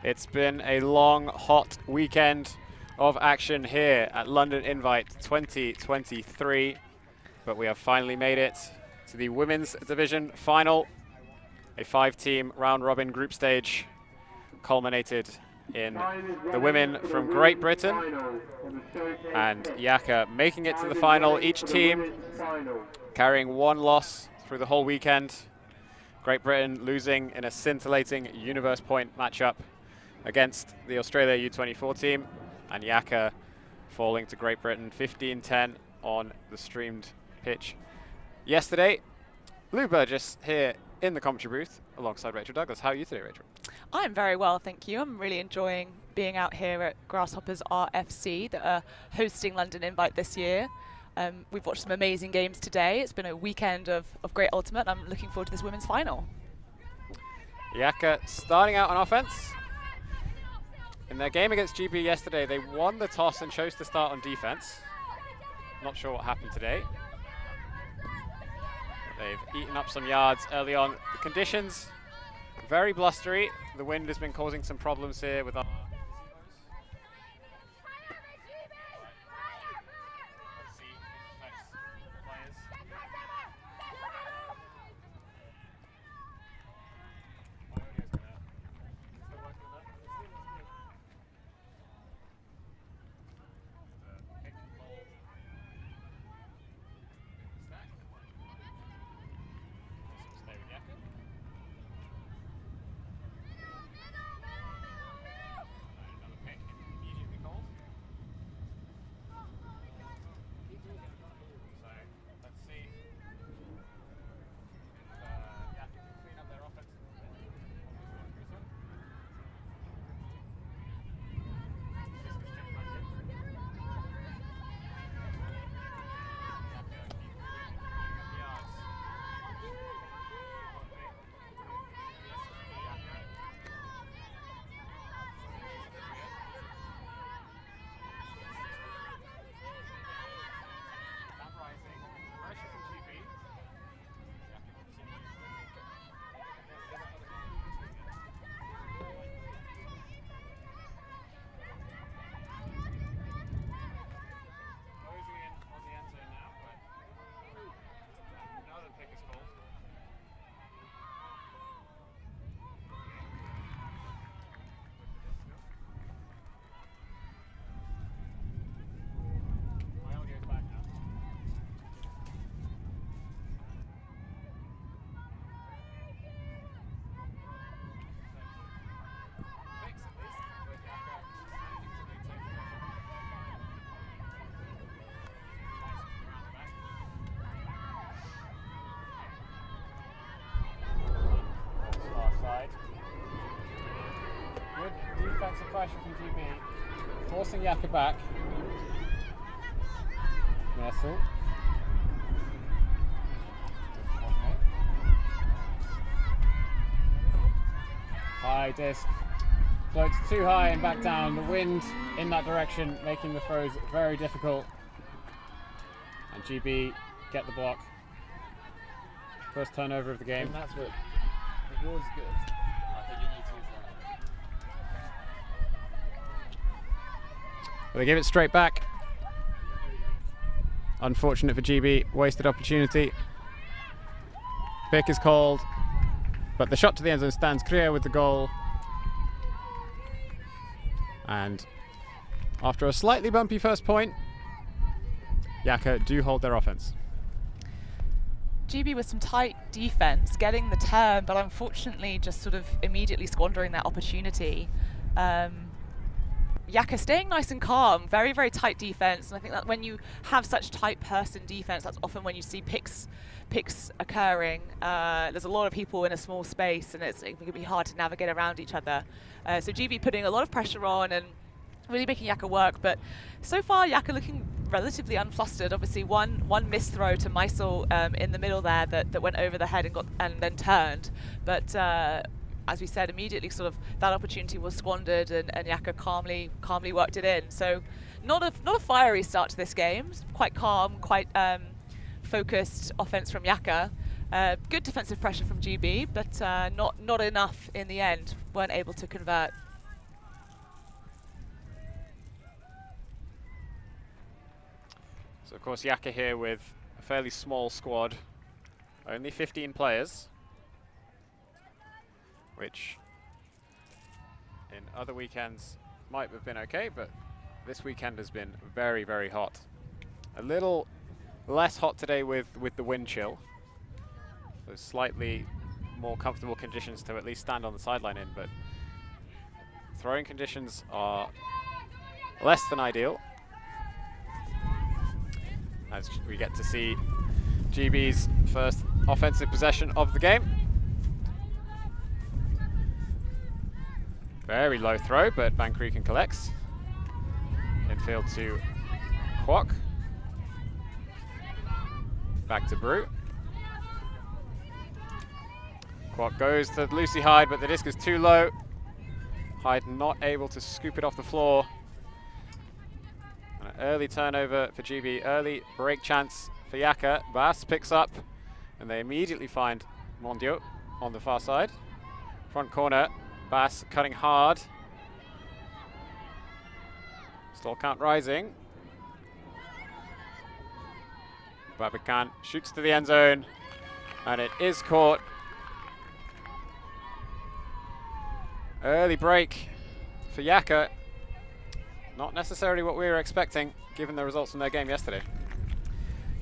It's been a long, hot weekend of action here at London Invite 2023, but we have finally made it to the women's division final. A 5-team round-robin group stage culminated in the women from Great Britain and YAKA making it to the final. Each team carrying one loss through the whole weekend. Great Britain losing in a scintillating universe point matchup against the Australia U24 team, and YAKA falling to Great Britain 15-10 on the streamed pitch yesterday. Lou Burgess here in the commentary booth alongside Rachel Douglas. How are you today, Rachel? I'm very well, thank you. I'm really enjoying being out here at Grasshoppers RFC that are hosting London Invite this year. We've watched some amazing games today. It's been a weekend of great ultimate. I'm looking forward to this women's final. YAKA starting out on offense. In their game against GB yesterday, they won the toss and chose to start on defense. Not sure what happened today. They've eaten up some yards early on. The conditions, very blustery. The wind has been causing some problems here with our defensive pressure from GB, forcing YAKA back. Messel. High disc. Floats too high and back down. The wind in that direction making the throws very difficult. And GB get the block. First turnover of the game. And that's what it was good. I think you need to use that. But they give it straight back. Unfortunate for GB, wasted opportunity. Pick is called, but the shot to the end zone stands clear with the goal. And after a slightly bumpy first point, YAKA do hold their offense. GB with some tight defense, getting the turn, but unfortunately just sort of immediately squandering that opportunity. YAKA staying nice and calm, very, very tight defense, and I think that when you have such tight person defense, that's often when you see picks occurring. There's a lot of people in a small space, and it can be hard to navigate around each other. So GB putting a lot of pressure on and really making YAKA work, but so far YAKA looking relatively unflustered. Obviously one missed throw to Meisel in the middle there that went over the head and then turned, but as we said, immediately sort of that opportunity was squandered, and YAKA calmly worked it in. So not a fiery start to this game, quite calm, quite focused offense from YAKA. Good defensive pressure from GB, but not enough in the end. Weren't able to convert. So of course YAKA here with a fairly small squad, only 15 players, which in other weekends might have been okay, but this weekend has been very, very hot. A little less hot today with the wind chill. those slightly more comfortable conditions to at least stand on the sideline in, but throwing conditions are less than ideal, as we get to see GB's first offensive possession of the game. Very low throw, but Van Krieken collects. Infield to Kwok. Back to Brew. Kwok goes to Lucy Hyde, but the disc is too low. Hyde not able to scoop it off the floor. And an early turnover for GB, early break chance for YAKA. Bass picks up, and they immediately find Mondio on the far side. Front corner, Bass cutting hard. Stall count rising. Babakan shoots to the end zone, and it is caught. Early break for YAKA. Not necessarily what we were expecting, given the results from their game yesterday.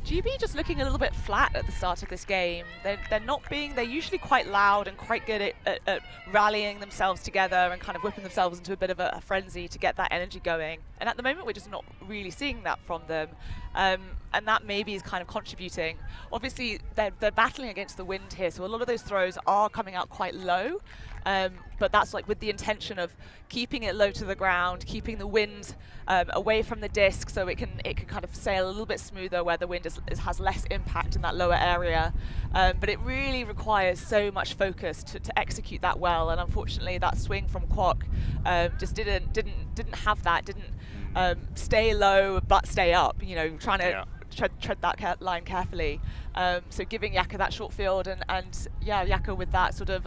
GB just looking a little bit flat at the start of this game. They're usually quite loud and quite good at rallying themselves together and kind of whipping themselves into a bit of a frenzy to get that energy going. And at the moment, we're just not really seeing that from them. And that maybe is kind of contributing. Obviously, they're battling against the wind here, so a lot of those throws are coming out quite low. But that's like with the intention of keeping it low to the ground, keeping the wind away from the disc, so it can kind of sail a little bit smoother where the wind has less impact in that lower area. But it really requires so much focus to execute that well, and unfortunately that swing from Kwok just didn't have that, didn't stay low but stay up. You know, trying to tread that line carefully. So giving YAKA that short field, and yeah, YAKA with that sort of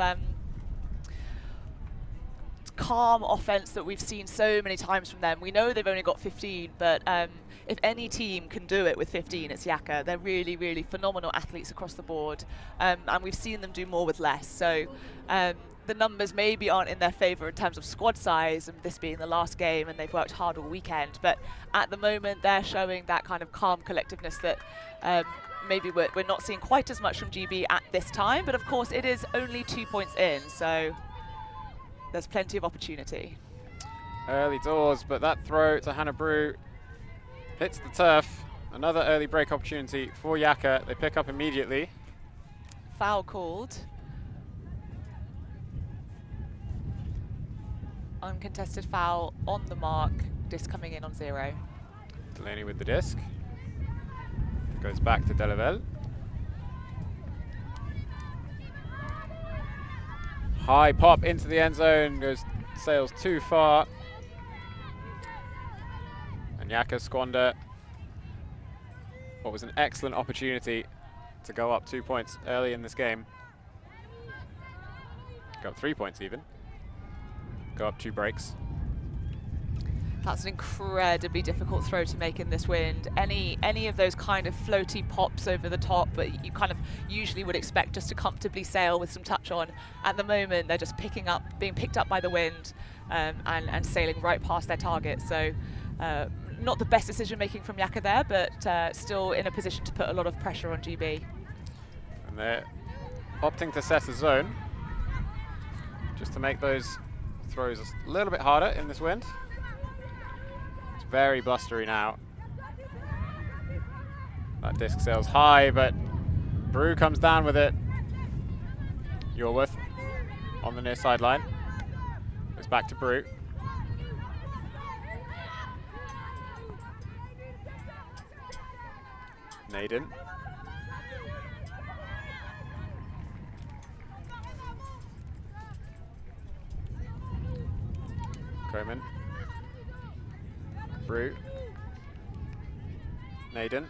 calm offense that we've seen so many times from them. We know they've only got 15, but if any team can do it with 15, it's YAKA. They're really, really phenomenal athletes across the board, and we've seen them do more with less. So the numbers maybe aren't in their favor in terms of squad size, and this being the last game, and they've worked hard all weekend. But at the moment, they're showing that kind of calm collectiveness that maybe we're not seeing quite as much from GB at this time. But of course, it is only 2 points in, so there's plenty of opportunity. Early doors, but that throw to Hannah Brew hits the turf. Another early break opportunity for YAKA. They pick up immediately. Foul called. Uncontested foul on the mark. Disc coming in on 0. Delaney with the disc. Goes back to Delavel. High pop into the end zone, sails too far. And YAKA squander what was an excellent opportunity to go up 2 points early in this game. Go up 3 points even. Go up 2 breaks. That's an incredibly difficult throw to make in this wind. Any of those kind of floaty pops over the top, but you kind of usually would expect just to comfortably sail with some touch on. At the moment, they're just being picked up by the wind and sailing right past their target. So not the best decision making from YAKA there, but still in a position to put a lot of pressure on GB. And they're opting to set a zone just to make those throws a little bit harder in this wind. Very blustery now. That disc sails high, but Brew comes down with it. Yorworth on the near sideline. Goes back to Brew. Naden. Coleman. Brew. Naden.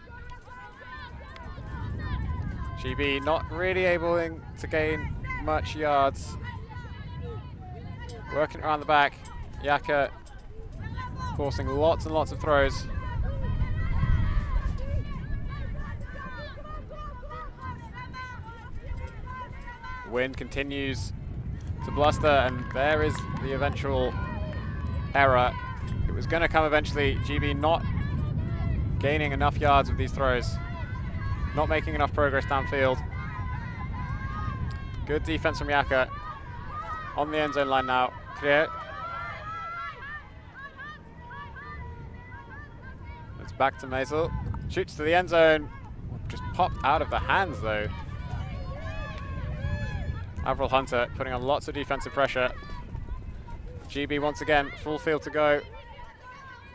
GB not really able to gain much yards. Working around the back. YAKA forcing lots and lots of throws. Wind continues to bluster, and there is the eventual error. It was going to come eventually. GB not gaining enough yards with these throws, not making enough progress downfield. Good defense from YAKA. On the end zone line now. Clear. It's back to Maisel. Shoots to the end zone. Just popped out of the hands though. Avril Hunter putting on lots of defensive pressure. GB once again, full field to go.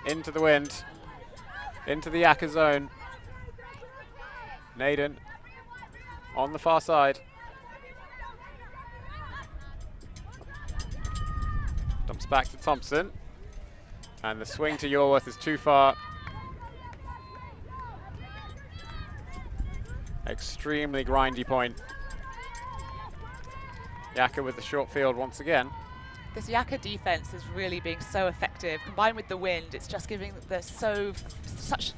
Into the wind. Into the YAKA zone. Naden on the far side. Dumps back to Thompson. And the swing to Yorworth is too far. Extremely grindy point. YAKA with the short field once again. This YAKA defense is really being so effective. Combined with the wind, it's just giving such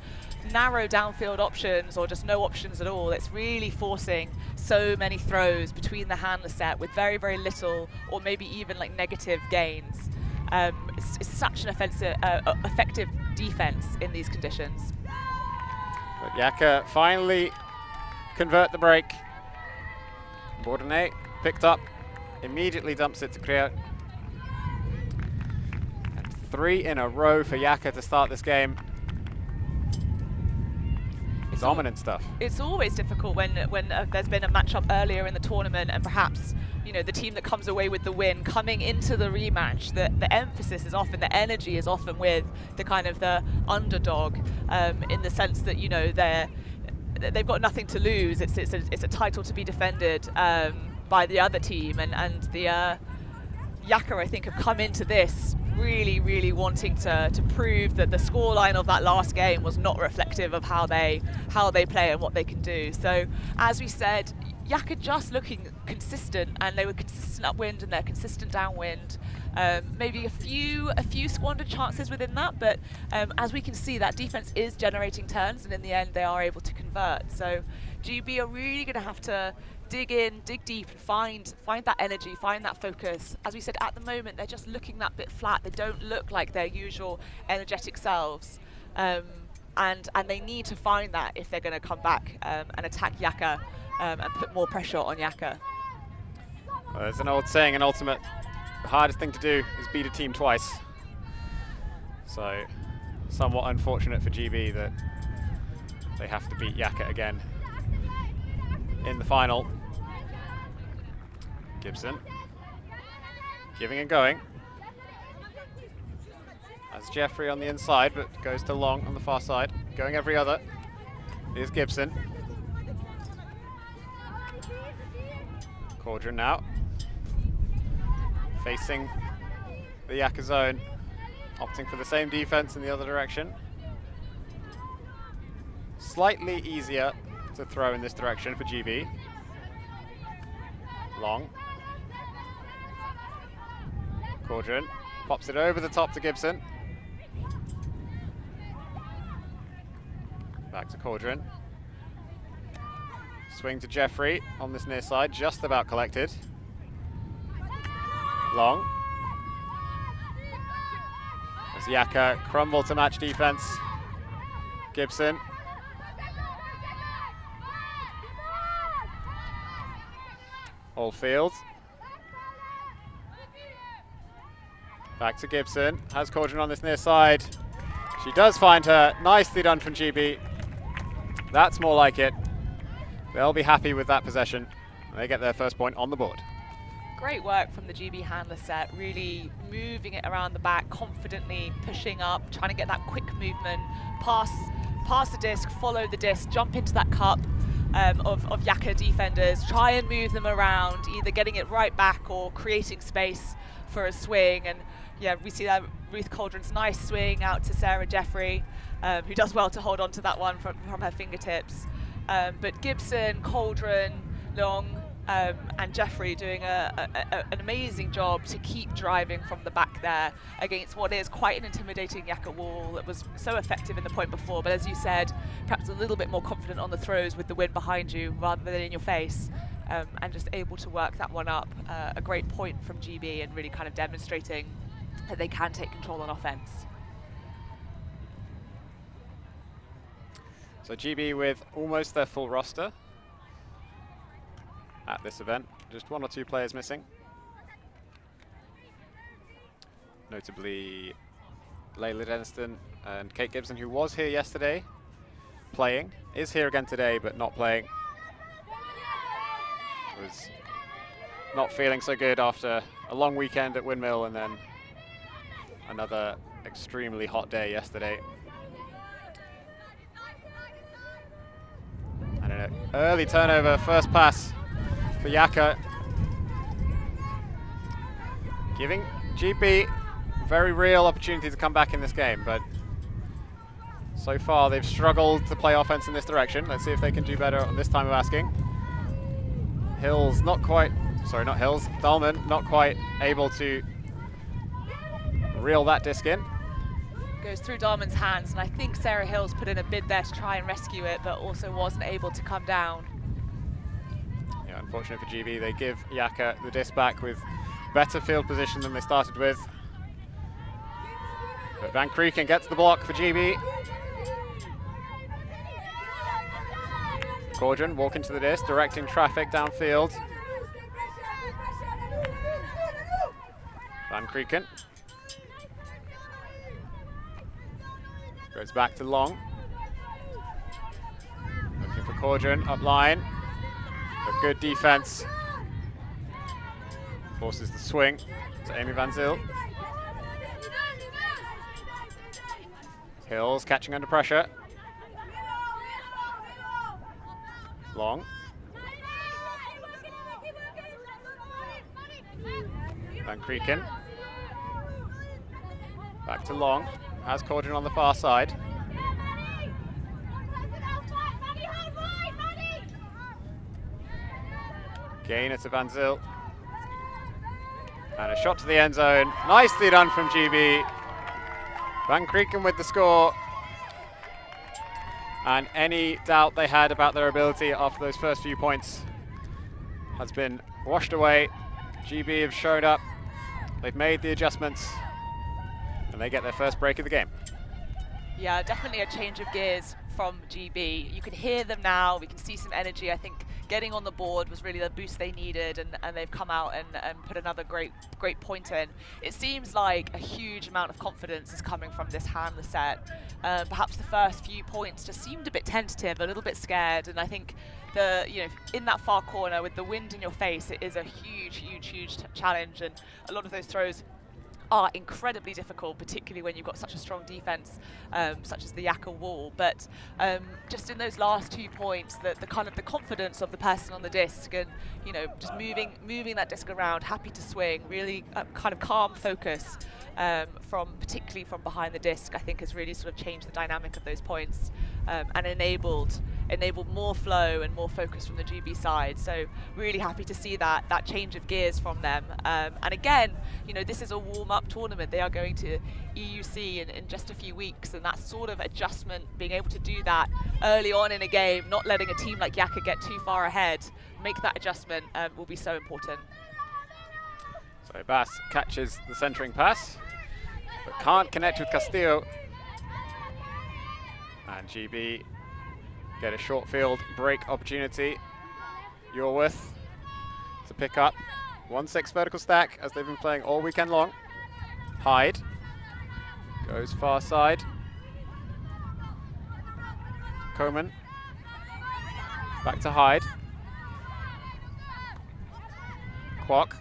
narrow downfield options, or just no options at all. It's really forcing so many throws between the handler set with very, very little, or maybe even like negative gains. It's such an effective defense in these conditions. But YAKA finally convert the break. Bourdonnais picked up, immediately dumps it to Kriya. And 3 in a row for YAKA to start this game. Dominant stuff. It's always difficult when there's been a matchup earlier in the tournament, and perhaps the team that comes away with the win coming into the rematch. The emphasis is often, the energy is often with the kind of the underdog, in the sense that they've got nothing to lose. It's a title to be defended by the other team, and the YAKA, I think, have come into this really wanting to prove that the scoreline of that last game was not reflective of how they play and what they can do. So as we said, YAKA just looking consistent, and they were consistent upwind and they're consistent downwind. Maybe a few squandered chances within that, but as we can see, that defense is generating turns, and in the end they are able to convert. So GB are really going to have to dig in, dig deep, and find that energy, find that focus. As we said, at the moment they're just looking that bit flat. They don't look like their usual energetic selves, and they need to find that if they're going to come back and attack YAKA and put more pressure on YAKA. Well, there's an old saying in Ultimate, the hardest thing to do is beat a team twice. So somewhat unfortunate for GB that they have to beat YAKA again in the final. Gibson giving and going. As Jeffrey on the inside, but goes to Long on the far side. Going every other. Here's Gibson. Cauldron now. Facing the YAKA zone. Opting for the same defense in the other direction. Slightly easier to throw in this direction for GB. Long. Cauldron pops it over the top to Gibson. Back to Cauldron. Swing to Jeffrey on this near side, just about collected. Long. As YAKA crumble to match defense. Gibson. All field. Back to Gibson. Has Cauldron on this near side. She does find her. Nicely done from GB. That's more like it. They'll be happy with that possession. They get their first point on the board. Great work from the GB handler set, really moving it around the back, confidently pushing up, trying to get that quick movement, pass the disc, follow the disc, jump into that cup of YAKA defenders, try and move them around, either getting it right back or creating space for a swing. And yeah, we see that Ruth Cauldron's nice swing out to Sarah Jeffrey, who does well to hold on to that one from her fingertips. But Gibson, Cauldron, Long, and Jeffrey doing an amazing job to keep driving from the back there against what is quite an intimidating YAKA wall that was so effective in the point before. But as you said, perhaps a little bit more confident on the throws with the wind behind you rather than in your face, and just able to work that one up. A great point from GB, and really kind of demonstrating that they can take control on offense. So GB with almost their full roster at this event. just 1 or 2 players missing. Notably, Layla Denniston and Kate Gibson, who was here yesterday playing, is here again today, but not playing. Was not feeling so good after a long weekend at Windmill and then another extremely hot day yesterday. And an early turnover, first pass for YAKA, giving GB very real opportunity to come back in this game, but so far they've struggled to play offense in this direction. Let's see if they can do better on this time of asking. Hills not quite, sorry, not Hills, Dahlman not quite able to reel that disc in. Goes through Dahlman's hands, and I think Sarah Hills put in a bid there to try and rescue it, but also wasn't able to come down. Yeah, unfortunate for GB, they give YAKA the disc back with better field position than they started with. But Van Krieken gets the block for GB. Cordron walking to the disc, directing traffic downfield. Van Krieken goes back to Long. Looking for Cordron up line. But good defense. Forces the swing to Amy Van Zyl. Hills catching under pressure. Long. Van Krieken. Back to Long. Has Cordron on the far side. Gain it to Van Zyl. And a shot to the end zone. Nicely done from GB. Van Krieken with the score. And any doubt they had about their ability after those first few points has been washed away. GB have showed up. They've made the adjustments. And they get their first break of the game. Yeah, definitely a change of gears from GB. You can hear them now. We can see some energy. I think getting on the board was really the boost they needed, and they've come out and put another great point in. It seems like a huge amount of confidence is coming from this handler set. Perhaps the first few points just seemed a bit tentative, a little bit scared, and I think in that far corner with the wind in your face, it is a huge challenge, and a lot of those throws are incredibly difficult, particularly when you've got such a strong defense, such as the YAKA wall. But just in those last 2 points, the kind of the confidence of the person on the disc, and just moving that disc around, happy to swing, really kind of calm focus particularly from behind the disc, I think has really sort of changed the dynamic of those points, and enabled more flow and more focus from the GB side. So really happy to see that change of gears from them. And again, this is a warm-up tournament. They are going to EUC in just a few weeks, and that sort of adjustment, being able to do that early on in a game, not letting a team like YAKA get too far ahead, make that adjustment will be so important. So Bass catches the centering pass, but can't connect with Castillo. And GB get a short field break opportunity. Yorworth to pick up 1-6 vertical stack as they've been playing all weekend long. Hyde goes far side. Coman back to Hyde. Kwok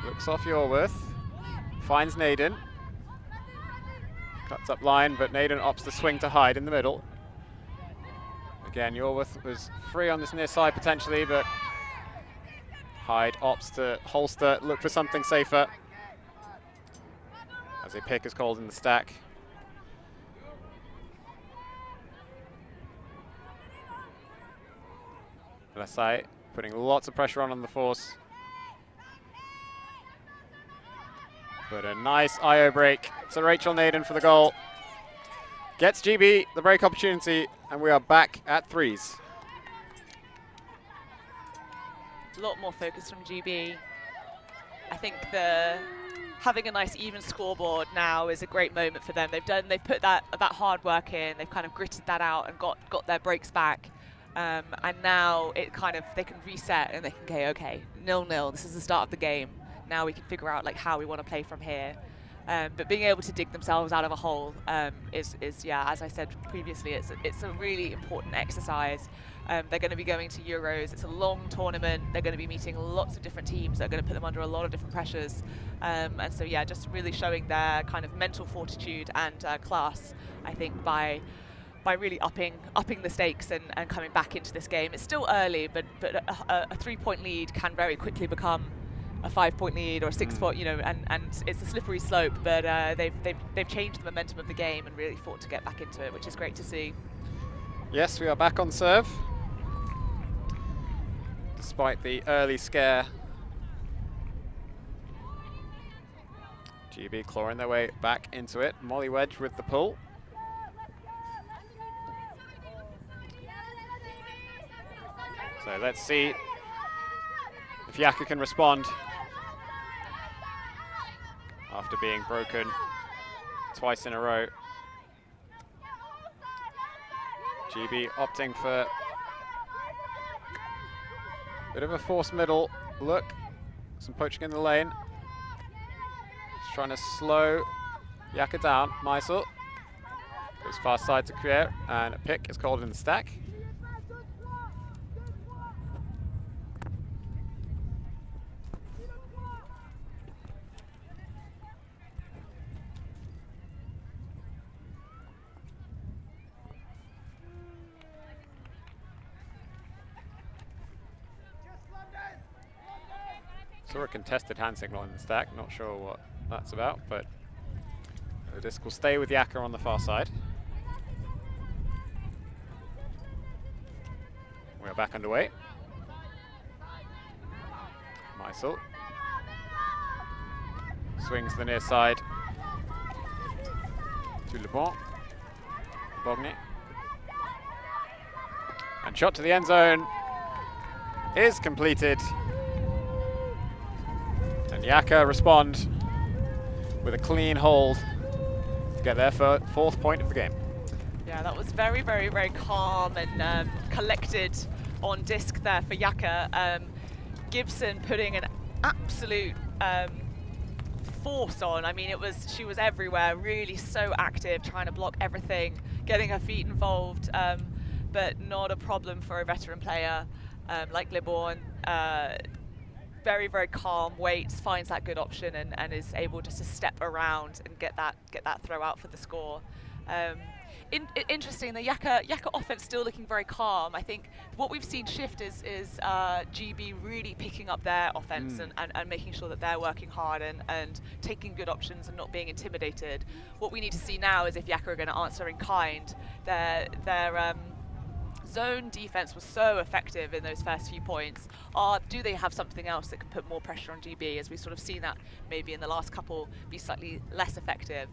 looks off Yorworth, finds Naden. Cuts up line, but Naden opts to swing to Hyde in the middle. Again, Yorworth was free on this near side potentially, but Hyde opts to holster, look for something safer. As a pick is called in the stack. Lasai putting lots of pressure on the force. But a nice IO break to Rachel Naden for the goal. Gets GB the break opportunity, and we are back at threes. A lot more focus from GB. I think having a nice even scoreboard now is a great moment for them. They've put that hard work in. They've kind of gritted that out and got their breaks back. And now it kind of, they can reset and they can go, okay, 0-0, this is the start of the game. Now we can figure out like how we want to play from here. But being able to dig themselves out of a hole is yeah, as I said previously, it's a really important exercise. They're going to be going to Euros. It's a long tournament. They're going to be meeting lots of different teams that are going to put them under a lot of different pressures. And so yeah, just really showing their kind of mental fortitude and class, I think, by really upping the stakes and coming back into this game. It's still early, but a 3-point lead can very quickly become a 5-point lead or a 6-point, you know, and it's a slippery slope. But they've changed the momentum of the game and really fought to get back into it, which is great to see. Yes, we are back on serve, despite the early scare. GB clawing their way back into it. Molly Wedge with the pull. So let's see if YAKA can respond after being broken twice in a row. GB opting for a bit of a forced middle look. Some poaching in the lane. Just trying to slow YAKA down. Meisel goes far side to Krier, and a pick is called in the stack. Saw a contested hand signal in the stack, not sure what that's about, but the disc will stay with YAKA on the far side. We are back underway. Meisel swings the near side to Le Bon. Bogny. And shot to the end zone is completed. And YAKA respond with a clean hold to get their fourth point of the game. Yeah, that was very, very, very calm and collected on disc there for YAKA. Gibson putting an absolute force on. I mean, she was everywhere, really so active, trying to block everything, getting her feet involved, but not a problem for a veteran player like Le Bon. Very, very calm, waits, finds that good option, and is able just to step around and get that throw out for the score. Interesting, the YAKA offense still looking very calm. I think what we've seen shift is GB really picking up their offense and making sure that they're working hard and taking good options and not being intimidated. What we need to see now is if YAKA are going to answer in kind. Their zone defense was so effective in those first few points. Do they have something else that can put more pressure on GB, as we've sort of seen that maybe in the last couple be slightly less effective?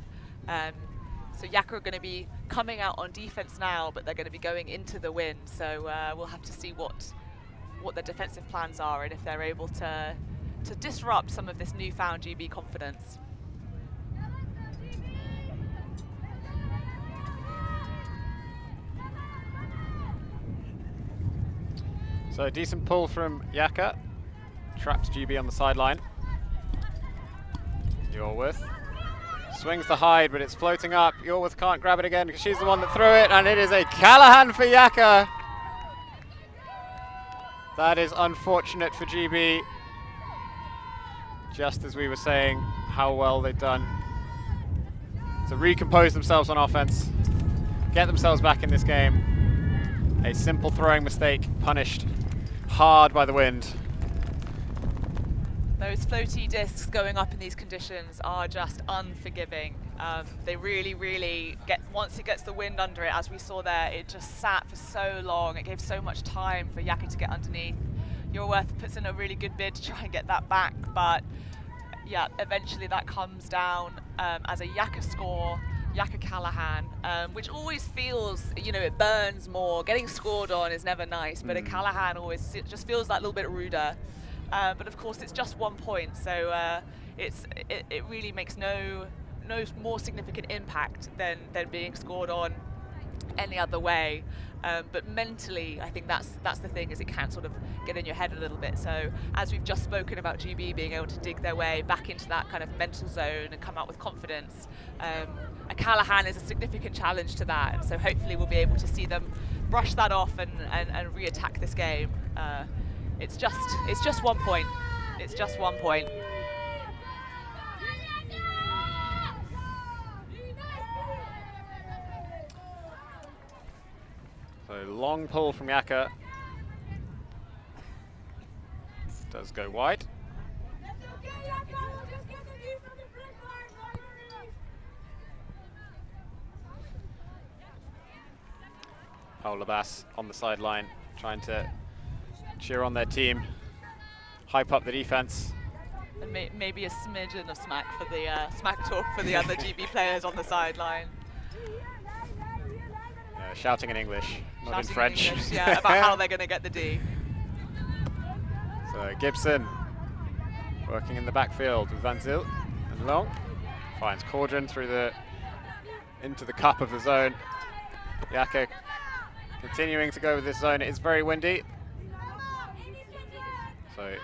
So YAKA are going to be coming out on defense now, but they're going to be going into the win. So we'll have to see what their defensive plans are and if they're able to disrupt some of this newfound GB confidence. So a decent pull from YAKA. Traps GB on the sideline. Yorworth swings the hide, but it's floating up. Yorworth can't grab it again because she's the one that threw it, and it is a Callahan for YAKA. That is unfortunate for GB. Just as we were saying how well they've done to recompose themselves on offense, get themselves back in this game. A simple throwing mistake punished hard by the wind. Those floaty discs going up in these conditions are just unforgiving. They really, really once it gets the wind under it, as we saw there, it just sat for so long. It gave so much time for YAKA to get underneath. Yorworth puts in a really good bid to try and get that back, but yeah, eventually that comes down as a YAKA score. YAKA Callahan, which always feels, you know, it burns more. Getting scored on is never nice, but a Callahan always just feels that little bit ruder. But of course, it's just 1 point, so it really makes no more significant impact than being scored on. any other way. But mentally, I think that's the thing, is it can sort of get in your head a little bit. So as we've just spoken about GB being able to dig their way back into that kind of mental zone and come out with confidence, Callahan is a significant challenge to that. And so hopefully we'll be able to see them brush that off and re-attack this game. It's just 1 point. It's just 1 point. So long pull from YAKA. Does go wide. Fowler Bass on the sideline, trying to cheer on their team, hype up the defense. And maybe a smidgen of smack for the smack talk for the other GB players on the sideline. Shouting in English, not in Shouting French. in English, yeah, about how they're going to get the D. So Gibson working in the backfield with Van Zyl and Long. Finds Cordron through into the cup of the zone. YAKA continuing to go with this zone. It is very windy. So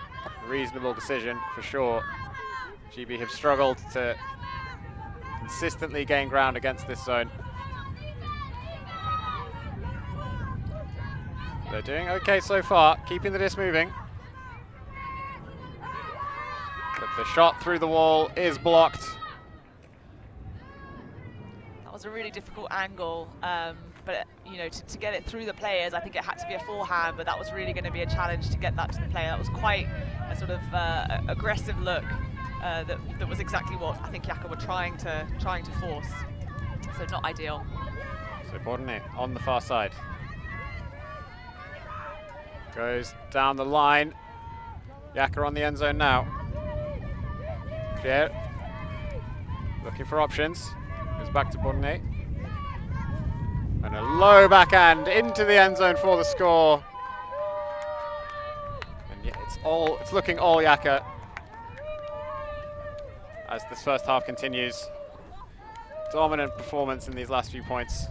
reasonable decision for sure. GB have struggled to consistently gain ground against this zone. They're doing okay so far, keeping the disc moving. But the shot through the wall is blocked. That was a really difficult angle, but you know, to get it through the players, I think it had to be a forehand, but that was really going to be a challenge to get that to the player. That was quite a sort of aggressive look that was exactly what I think YAKA were trying to force. So not ideal. So Bordenay on the far side. Goes down the line. YAKA on the end zone now. Pierre looking for options. Goes back to Bordenay. And a low backhand into the end zone for the score. And yeah, it's looking all YAKA as this first half continues. Dominant performance in these last few points.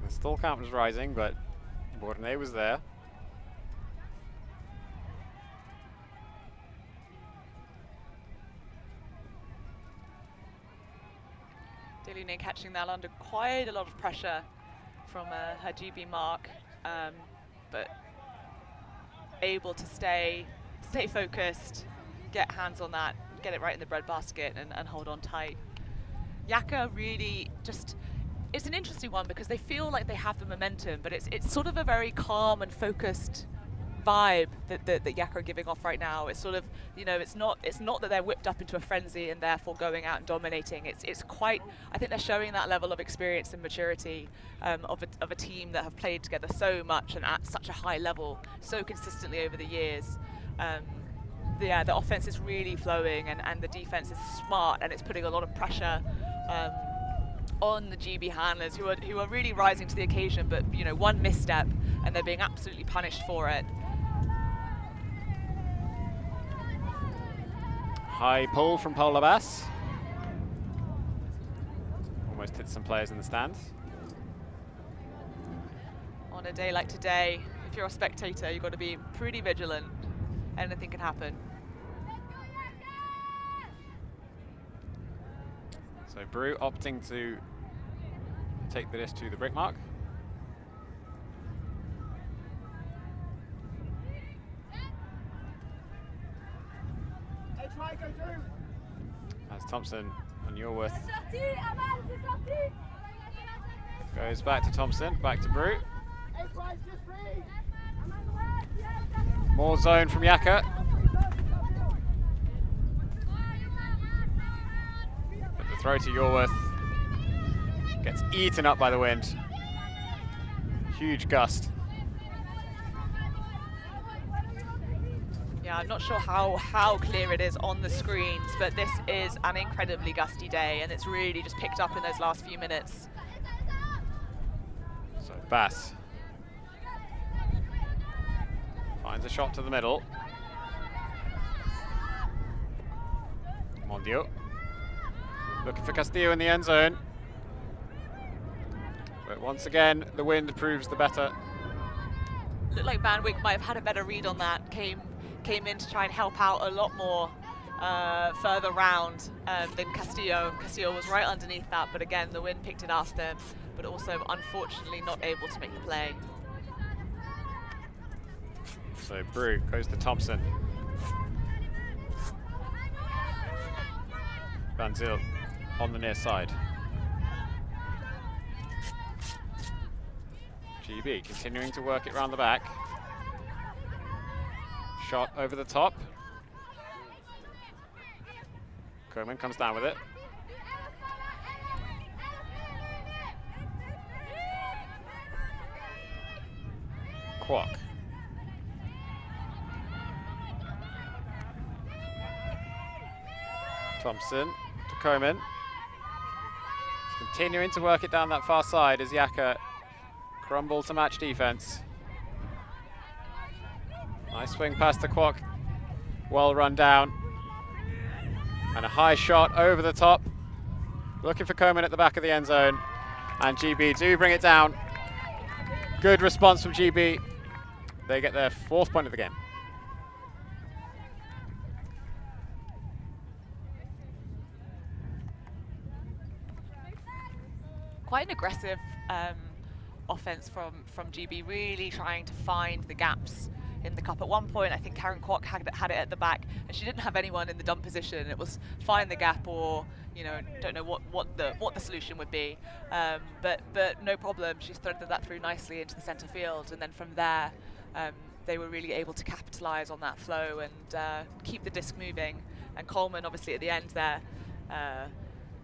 The stall count was rising, but Bordenay was there. Delaney catching that under quite a lot of pressure from her GB mark, but able to stay focused, get hands on that, get it right in the breadbasket and hold on tight. YAKA really just, it's an interesting one because they feel like they have the momentum, but it's sort of a very calm and focused vibe that YAKA are giving off right now. It's sort of, you know, it's not that they're whipped up into a frenzy and therefore going out and dominating. It's quite, I think they're showing that level of experience and maturity of a team that have played together so much and at such a high level so consistently over the years. The offense is really flowing and the defense is smart, and it's putting a lot of pressure on the GB handlers who are really rising to the occasion, but you know, one misstep and they're being absolutely punished for it. High pull from Fowler Bass. Almost hit some players in the stands. On a day like today, if you're a spectator, you've got to be pretty vigilant. Anything can happen. So Brew opting to take the disc to the brick mark. As Thompson on Yorworth goes back to Thompson, back to Brew. More zone from YAKA. But the throw to Yorworth gets eaten up by the wind. Huge gust. Yeah, I'm not sure how clear it is on the screens, but this is an incredibly gusty day, and it's really just picked up in those last few minutes. So Bass finds a shot to the middle. Mondio. Looking for Castillo in the end zone. But once again, the wind proves the better. Looked like Van Wyck might have had a better read on that. Came in to try and help out a lot more further round than Castillo. Castillo was right underneath that, but again, the wind picked it after him, but also unfortunately not able to make the play. So Brew goes to Thompson. Van Zyl on the near side. GB continuing to work it around the back. Shot over the top. Koeman comes down with it. Kwok. Thompson to Koeman. He's continuing to work it down that far side as YAKA crumble to match defense. Nice swing past the Kwok. Well run down. And a high shot over the top. Looking for Koeman at the back of the end zone. And GB do bring it down. Good response from GB. They get their 4th point of the game. Quite an aggressive offense from GB, really trying to find the gaps in the cup. At one point, I think Karen Kwok had it at the back, and she didn't have anyone in the dump position. It was find the gap, or don't know what the solution would be. But no problem. She threaded that through nicely into the centre field, and then from there, they were really able to capitalise on that flow and keep the disc moving. And Coleman, obviously, at the end there,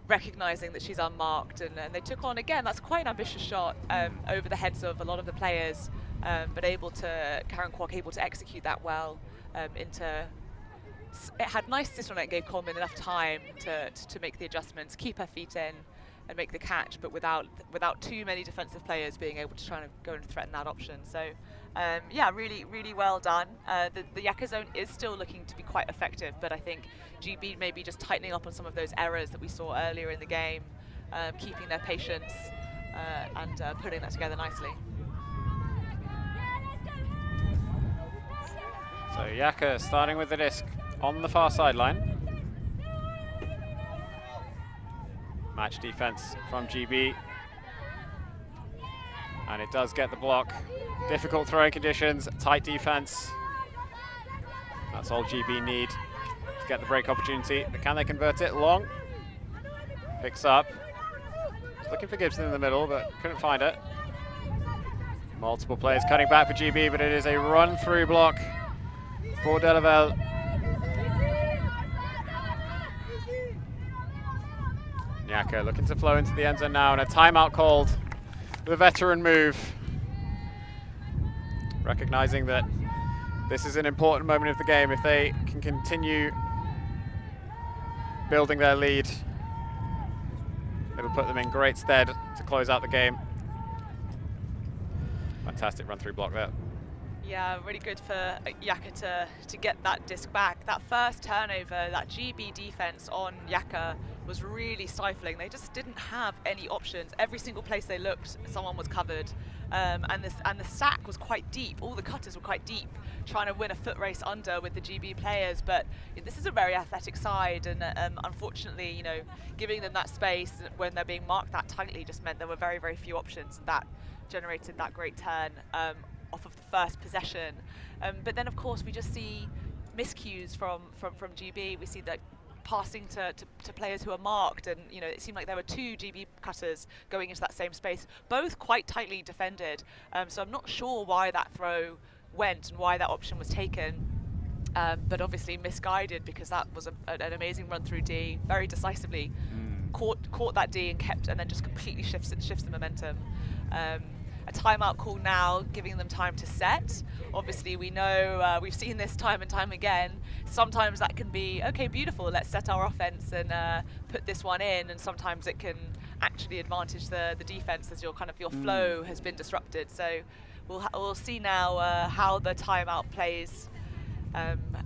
recognising that she's unmarked, and they took on again. That's quite an ambitious shot over the heads of a lot of the players, but Karen Kwok able to execute that well it had nice sit on it and gave Coleman enough time to make the adjustments, keep her feet in, and make the catch, but without too many defensive players being able to try and go and threaten that option. So yeah, really well done. The YAKA zone is still looking to be quite effective, but I think GB maybe just tightening up on some of those errors that we saw earlier in the game, keeping their patience and putting that together nicely. So YAKA starting with the disc on the far sideline. Match defense from GB. And it does get the block. Difficult throwing conditions, tight defense. That's all GB need to get the break opportunity. But can they convert it? Long. Picks up. Looking for Gibson in the middle, but couldn't find it. Multiple players cutting back for GB, but it is a run-through block for Delaval. YAKA looking to flow into the end zone now, and a timeout called. The veteran move. Recognizing that this is an important moment of the game. If they can continue building their lead, it'll put them in great stead to close out the game. Fantastic run-through block there. Yeah, really good for YAKA to get that disc back. That first turnover, that GB defense on YAKA was really stifling. They just didn't have any options. Every single place they looked, someone was covered. And the sack was quite deep. All the cutters were quite deep, trying to win a foot race under with the GB players. But this is a very athletic side, and unfortunately, giving them that space when they're being marked that tightly just meant there were very few options. That generated that great turn off of the first possession. But then, of course, we just see miscues from GB. We see that passing to players who are marked, and it seemed like there were 2 GB cutters going into that same space, both quite tightly defended. So I'm not sure why that throw went and why that option was taken, but obviously misguided, because that was an amazing run through D, very decisively caught that D and then just completely shifts the momentum. A timeout call now, giving them time to set. Obviously, we know, we've seen this time and time again. Sometimes that can be, okay, beautiful, let's set our offense and put this one in, and sometimes it can actually advantage the defense as your flow has been disrupted. So we'll see now how the timeout plays,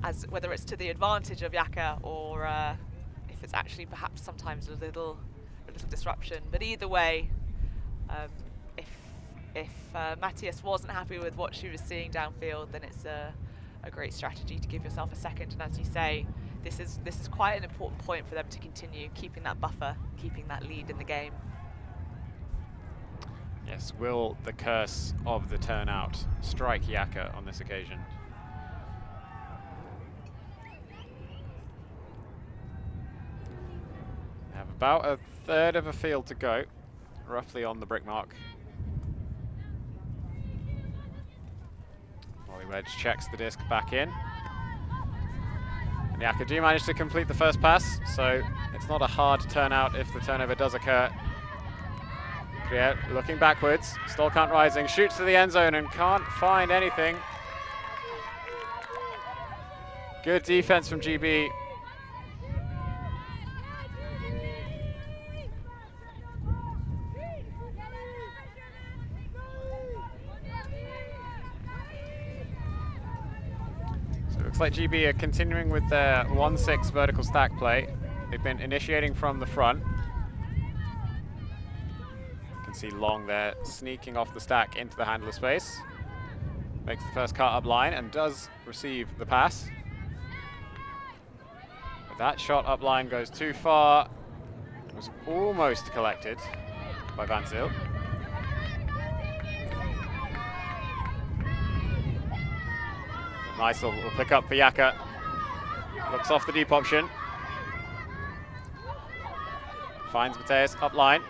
as whether it's to the advantage of YAKA or it's actually perhaps sometimes a little disruption. But either way, if Matthias wasn't happy with what she was seeing downfield, then it's a great strategy to give yourself a second. And as you say, this is quite an important point for them to continue keeping that buffer, keeping that lead in the game. Yes, will the curse of the turnout strike YAKA on this occasion? They have about a third of a field to go, roughly on the brick mark. Molly Wedge checks the disc back in. And YAKA do manage to complete the first pass, so it's not a hard turnout if the turnover does occur. Yeah, looking backwards, Stolkant rising, shoots to the end zone and can't find anything. Good defense from GB. So it looks like GB are continuing with their 1-6 vertical stack play. They've been initiating from the front. See Long there sneaking off the stack into the handler space. Makes the first cut up line and does receive the pass. But that shot up line goes too far. It was almost collected by Van Zyl. Meisel will pick up for YAKA. Looks off the deep option. Finds Mateus up line.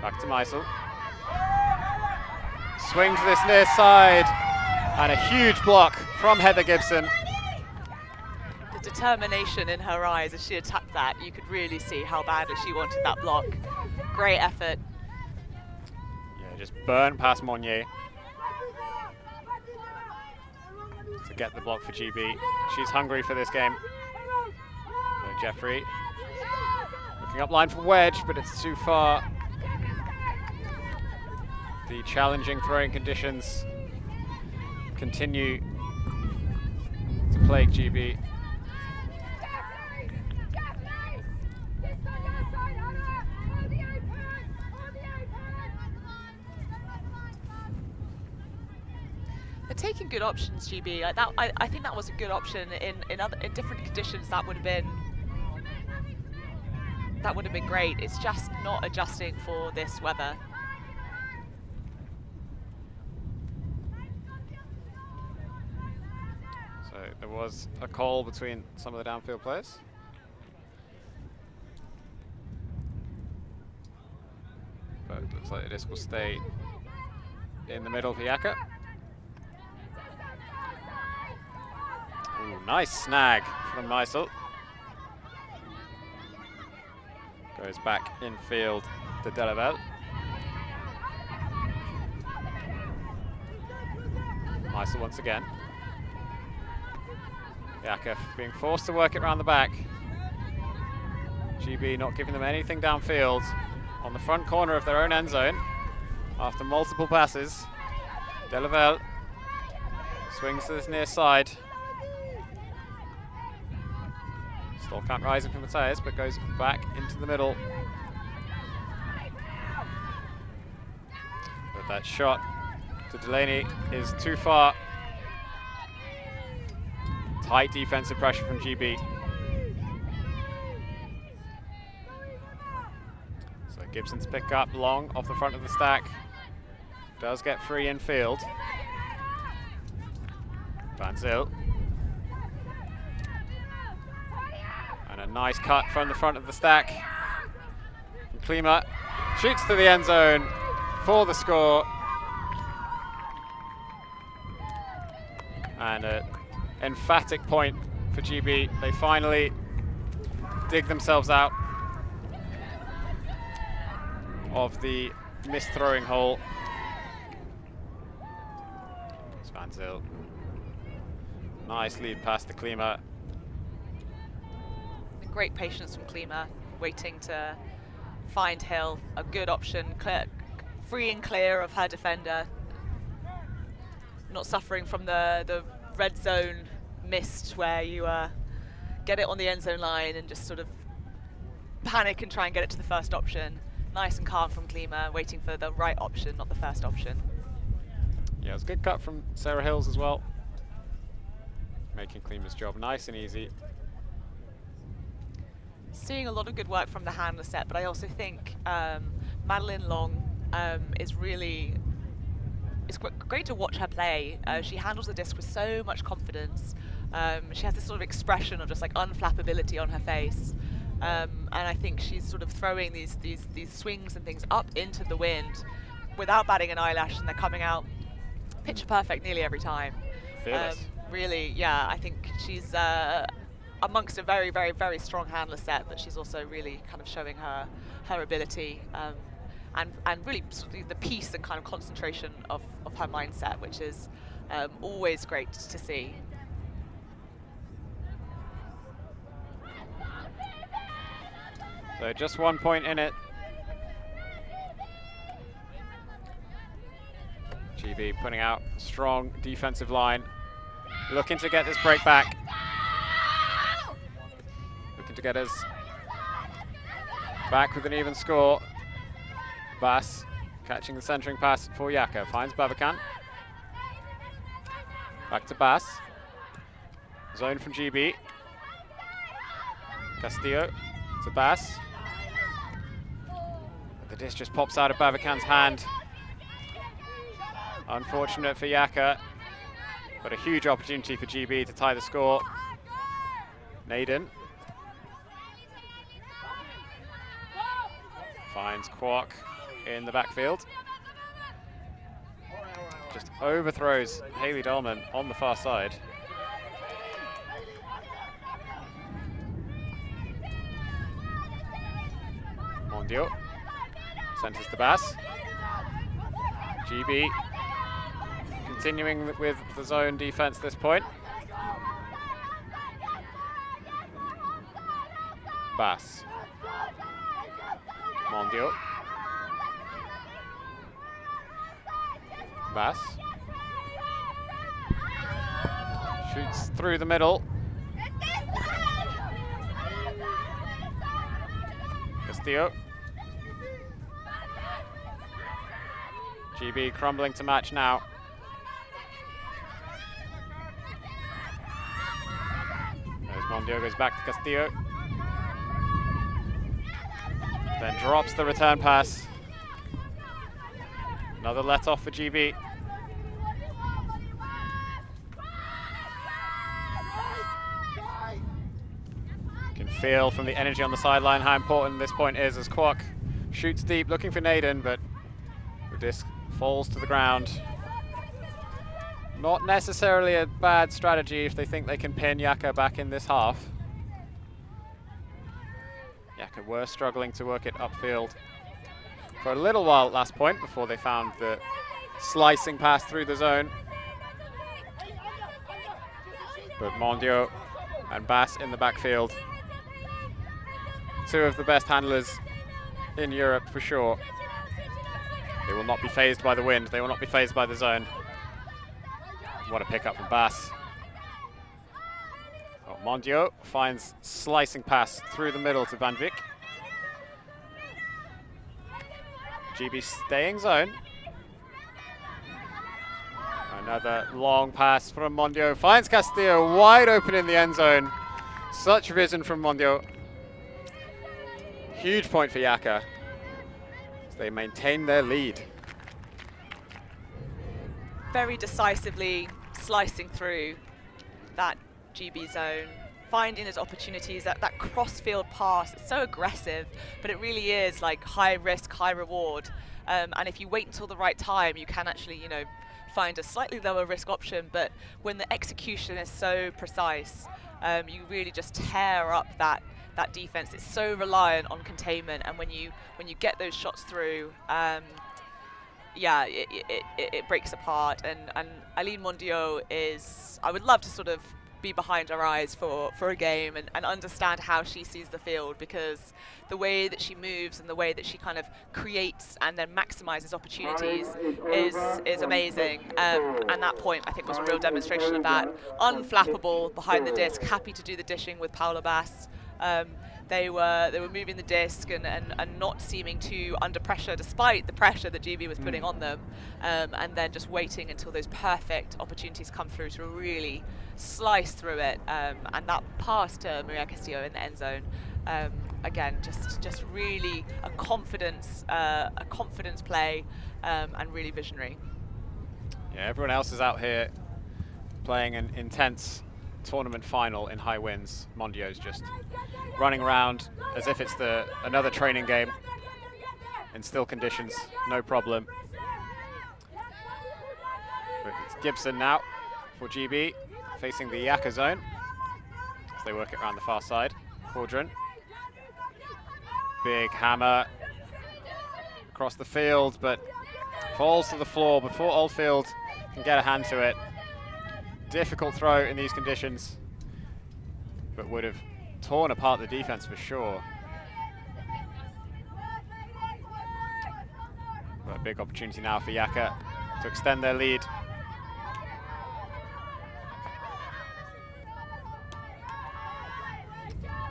Back to Meisel. Swings this near side, and a huge block from Heather Gibson. The determination in her eyes as she attacked that, you could really see how badly she wanted that block. Great effort. Yeah, just burn past Monnier to get the block for GB. She's hungry for this game. So Jeffrey looking up line for Wedge, but it's too far. The challenging throwing conditions continue to plague GB. They're taking good options, GB. Like that, I think that was a good option in different conditions. That would have been great. It's just not adjusting for this weather. So there was a call between some of the downfield players. But it looks like the disc will stay in the middle for YAKA. Ooh, nice snag from Meisel. Goes back infield to Delaval. Meisel once again. YAKA being forced to work it around the back. GB not giving them anything downfield on the front corner of their own end zone after multiple passes. Delaval swings to this near side. Stolkant rising from Mateus, but goes back into the middle. But that shot to Delaney is too far. Tight defensive pressure from GB. So Gibson's pick up Long off the front of the stack. Does get free in field. Van Zyl. And a nice cut from the front of the stack. And Klima shoots to the end zone for the score. And a emphatic point for GB. They finally dig themselves out of the missed throwing hole. It's Van Zyl. Nice lead past the Klima. Great patience from Klima, waiting to find Hill. A good option, clear, free and clear of her defender. Not suffering from the red zone missed where you get it on the end zone line and just sort of panic and try and get it to the first option. Nice and calm from Klima, waiting for the right option, not the first option. Yeah, it was a good cut from Sarah Hills as well. Making Klima's job nice and easy. Seeing a lot of good work from the handler set, but I also think Madeline Long is really, it's great to watch her play. She handles the disc with so much confidence. She has this sort of expression of just like unflappability on her face. And I think she's sort of throwing these swings and things up into the wind without batting an eyelash, and they're coming out picture perfect nearly every time. Really, yeah, I think she's amongst a very, very, very strong handler set, but she's also really kind of showing her ability and really sort of the peace and kind of concentration of her mindset, which is always great to see. So just 1 point in it. GB putting out a strong defensive line. Looking to get this break back. Looking to get us back with an even score. Bass catching the centering pass for YAKA. Finds Babakan. Back to Bass. Zone from GB. Castillo to Bass. The disc just pops out of Babakan's hand. Unfortunate for YAKA, but a huge opportunity for GB to tie the score. Naden finds Kwok in the backfield. Just overthrows Hayley Dolman on the far side. Mondio centers to Bass. GB continuing with the zone defense at this point. Bass. Mondio. Bass. Shoots through the middle. Castillo. GB crumbling to match now. There's Mondio, goes back to Castillo. Then drops the return pass. Another let off for GB. You can feel from the energy on the sideline how important this point is as Kwok shoots deep, looking for Naden, but the disc falls to the ground. Not necessarily a bad strategy if they think they can pin YAKA back in this half. YAKA were struggling to work it upfield for a little while at last point before they found the slicing pass through the zone. But Mondio and Bass in the backfield. Two of the best handlers in Europe for sure. They will not be phased by the wind. They will not be phased by the zone. What a pickup from Bass. Oh, Mondio finds slicing pass through the middle to Van Vick. GB staying zone. Another long pass from Mondio. Finds Castillo wide open in the end zone. Such vision from Mondio. Huge point for YAKA. They maintain their lead. Very decisively slicing through that GB zone, finding those opportunities, that cross-field pass. It's so aggressive, but it really is like high risk, high reward. And if you wait until the right time, you can actually, you know, find a slightly lower risk option. But when the execution is so precise, you really just tear up that defense. It's so reliant on containment, and when you get those shots through, yeah, it breaks apart. And Aline Mondio is, I would love to sort of be behind her eyes for a game and understand how she sees the field, because the way that she moves and the way that she kind of creates and then maximizes opportunities is amazing. And that point, I think, was a real demonstration of that. Unflappable behind the disc, happy to do the dishing with Fowler Bass. They were moving the disc and not seeming too under pressure, despite the pressure that GB was putting on them, and then just waiting until those perfect opportunities come through to really slice through it. And that pass to Maria Castillo in the end zone, again, just really a confidence play, and really visionary. Yeah, everyone else is out here playing an intense tournament final in high winds. Mondio's just running around as if it's another training game in still conditions, no problem. But it's Gibson now for GB, facing the YAKA zone as they work it around the far side. Quadrant. Big hammer across the field, but falls to the floor before Oldfield can get a hand to it. Difficult throw in these conditions, but would have torn apart the defense for sure. But a big opportunity now for YAKA to extend their lead.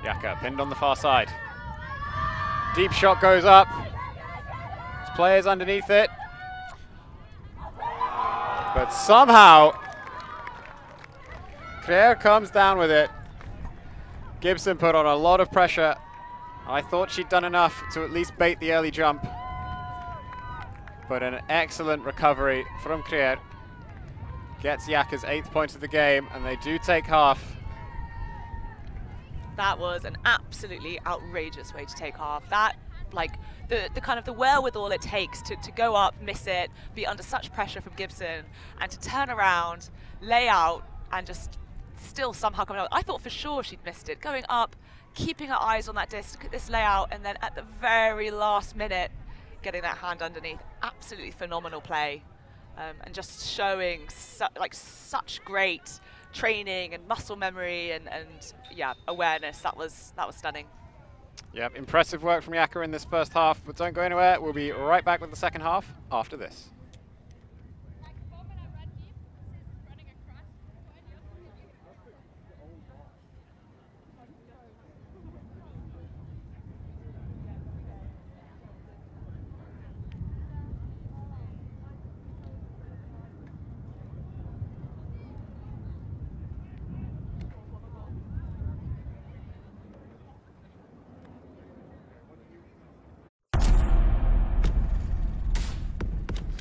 YAKA pinned on the far side. Deep shot goes up. There's players underneath it. But somehow Claire comes down with it. Gibson put on a lot of pressure. I thought she'd done enough to at least bait the early jump. But an excellent recovery from Krier gets YAKA's 8th point of the game, and they do take half. That was an absolutely outrageous way to take half. That, like, the kind of the wherewithal it takes to go up, miss it, be under such pressure from Gibson, and to turn around, lay out, and just still somehow coming out. I thought for sure she'd missed it. Going up, keeping her eyes on that disc, look at this layout, and then at the very last minute, getting that hand underneath. Absolutely phenomenal play, and just showing such great training and muscle memory and yeah, awareness. That was stunning. Yeah, impressive work from YAKA in this first half, but don't go anywhere. We'll be right back with the second half after this.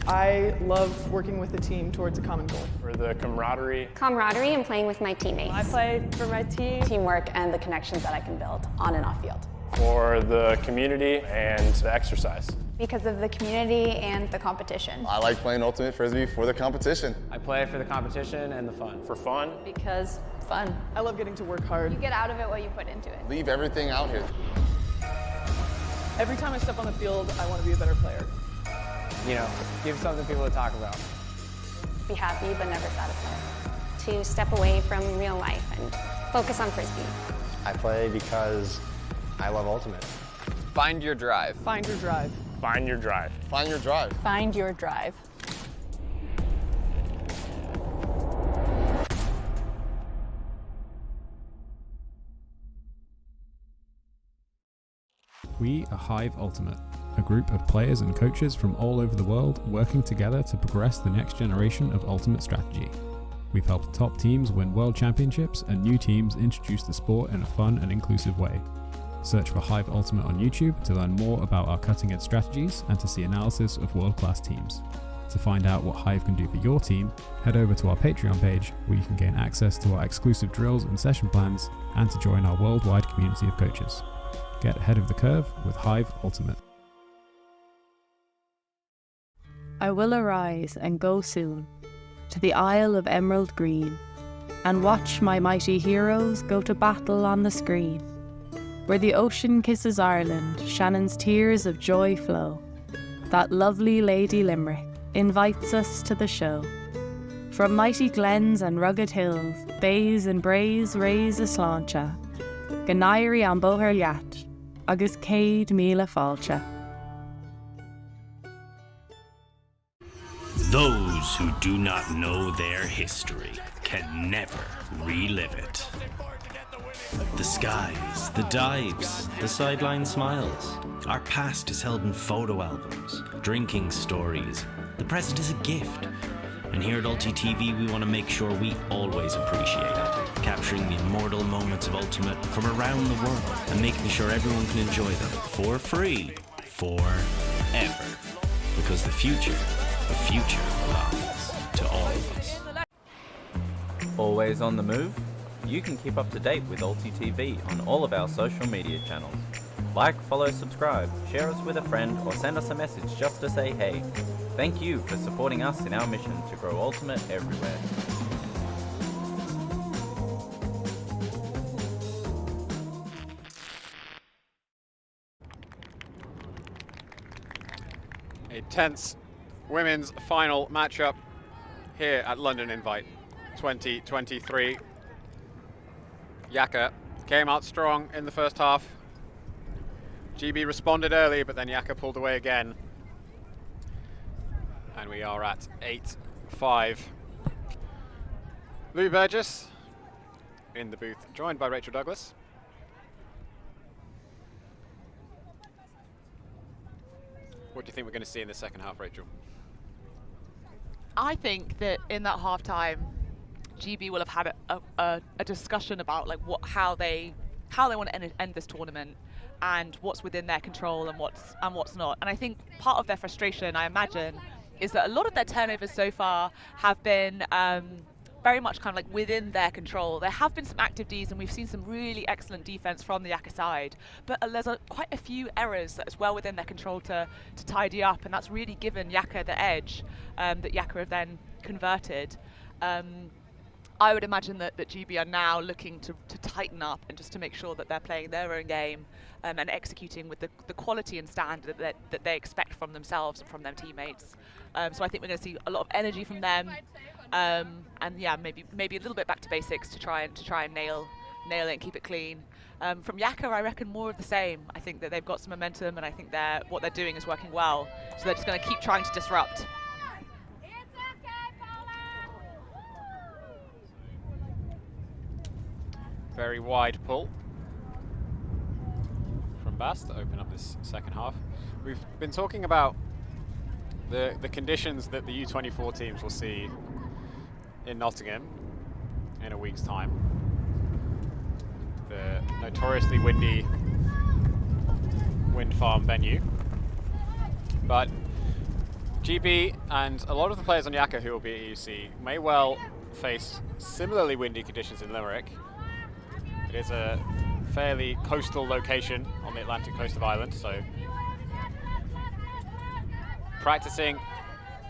I love working with the team towards a common goal. For the camaraderie. Camaraderie and playing with my teammates. I play for my team. Teamwork and the connections that I can build on and off field. For the community and the exercise. Because of the community and the competition. I like playing Ultimate Frisbee for the competition. I play for the competition and the fun. For fun. Because fun. I love getting to work hard. You get out of it what you put into it. Leave everything out here. Every time I step on the field, I want to be a better player. You know, give something people to talk about. Be happy but never satisfied. To step away from real life and focus on Frisbee. I play because I love Ultimate. Find your drive. Find your drive. Find your drive. Find your drive. Find your drive. We are Hive Ultimate, a group of players and coaches from all over the world working together to progress the next generation of Ultimate strategy. We've helped top teams win world championships and new teams introduce the sport in a fun and inclusive way. Search for Hive Ultimate on YouTube to learn more about our cutting-edge strategies and to see analysis of world-class teams. To find out what Hive can do for your team, head over to our Patreon page where you can gain access to our exclusive drills and session plans and to join our worldwide community of coaches. Get ahead of the curve with Hive Ultimate. I will arise and go soon to the Isle of Emerald Green and watch my mighty heroes go to battle on the screen. Where the ocean kisses Ireland, Shannon's tears of joy flow. That lovely Lady Limerick invites us to the show. From mighty glens and rugged hills, bays and brays raise a sláinte, go nairi an bóthar leat, agus 100,000 fáilte. Those who do not know their history can never relive it. The skies, the dives, the sideline smiles. Our past is held in photo albums, drinking stories. The present is a gift. And here at ULTI.TV, we want to make sure we always appreciate it, capturing the immortal moments of Ultimate from around the world and making sure everyone can enjoy them for free, forever. Because the future belongs to all of us. Always on the move? You can keep up to date with ULTI.TV on all of our social media channels. Like, follow, subscribe, share us with a friend, or send us a message just to say hey. Thank you for supporting us in our mission to grow Ultimate everywhere. A tense women's final matchup here at London Invite 2023. YAKA came out strong in the first half. GB responded early, but then YAKA pulled away again. And we are at 8-5. Lou Burgess in the booth, joined by Rachel Douglas. What do you think we're going to see in the second half, Rachel? I think that in that halftime, GB will have had a discussion about like how they want to end this tournament and what's within their control and what's not. And I think part of their frustration, I imagine, is that a lot of their turnovers so far have been very much kind of like within their control. There have been some active Ds, and we've seen some really excellent defense from the YAKA side, but there's quite a few errors that is well within their control to tidy up, and that's really given YAKA the edge that YAKA have then converted. I would imagine that GB are now looking to tighten up and just to make sure that they're playing their own game and executing with the quality and standard that they expect from themselves and from their teammates. So I think we're going to see a lot of energy from them, and yeah, maybe a little bit back to basics to try and nail it and keep it clean. From YAKA, I reckon more of the same. I think that they've got some momentum, and I think what they're doing is working well. So they're just going to keep trying to disrupt. Very wide pull from Bass to open up this second half. We've been talking about the conditions that the U24 teams will see in Nottingham in a week's time. The notoriously windy wind farm venue. But GB and a lot of the players on YAKA who will be at EUC may well face similarly windy conditions in Limerick. It is a fairly coastal location on the Atlantic coast of Ireland, so practicing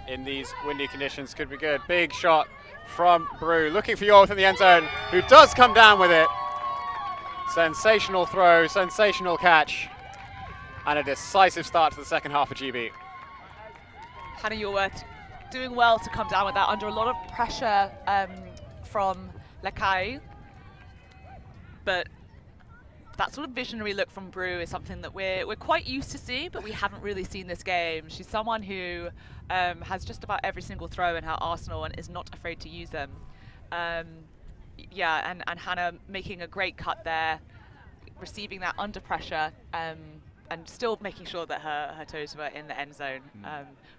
in these windy conditions could be good. Big shot from Brew, looking for York in the end zone, who does come down with it. Sensational throw, sensational catch, and a decisive start to the second half for GB. Hannah Yorworth doing well to come down with that under a lot of pressure from Lakai. But that sort of visionary look from Brew is something that we're quite used to see, but we haven't really seen this game. She's someone who has just about every single throw in her arsenal and is not afraid to use them. Yeah, and Hannah making a great cut there, receiving that under pressure, and still making sure that her toes were in the end zone,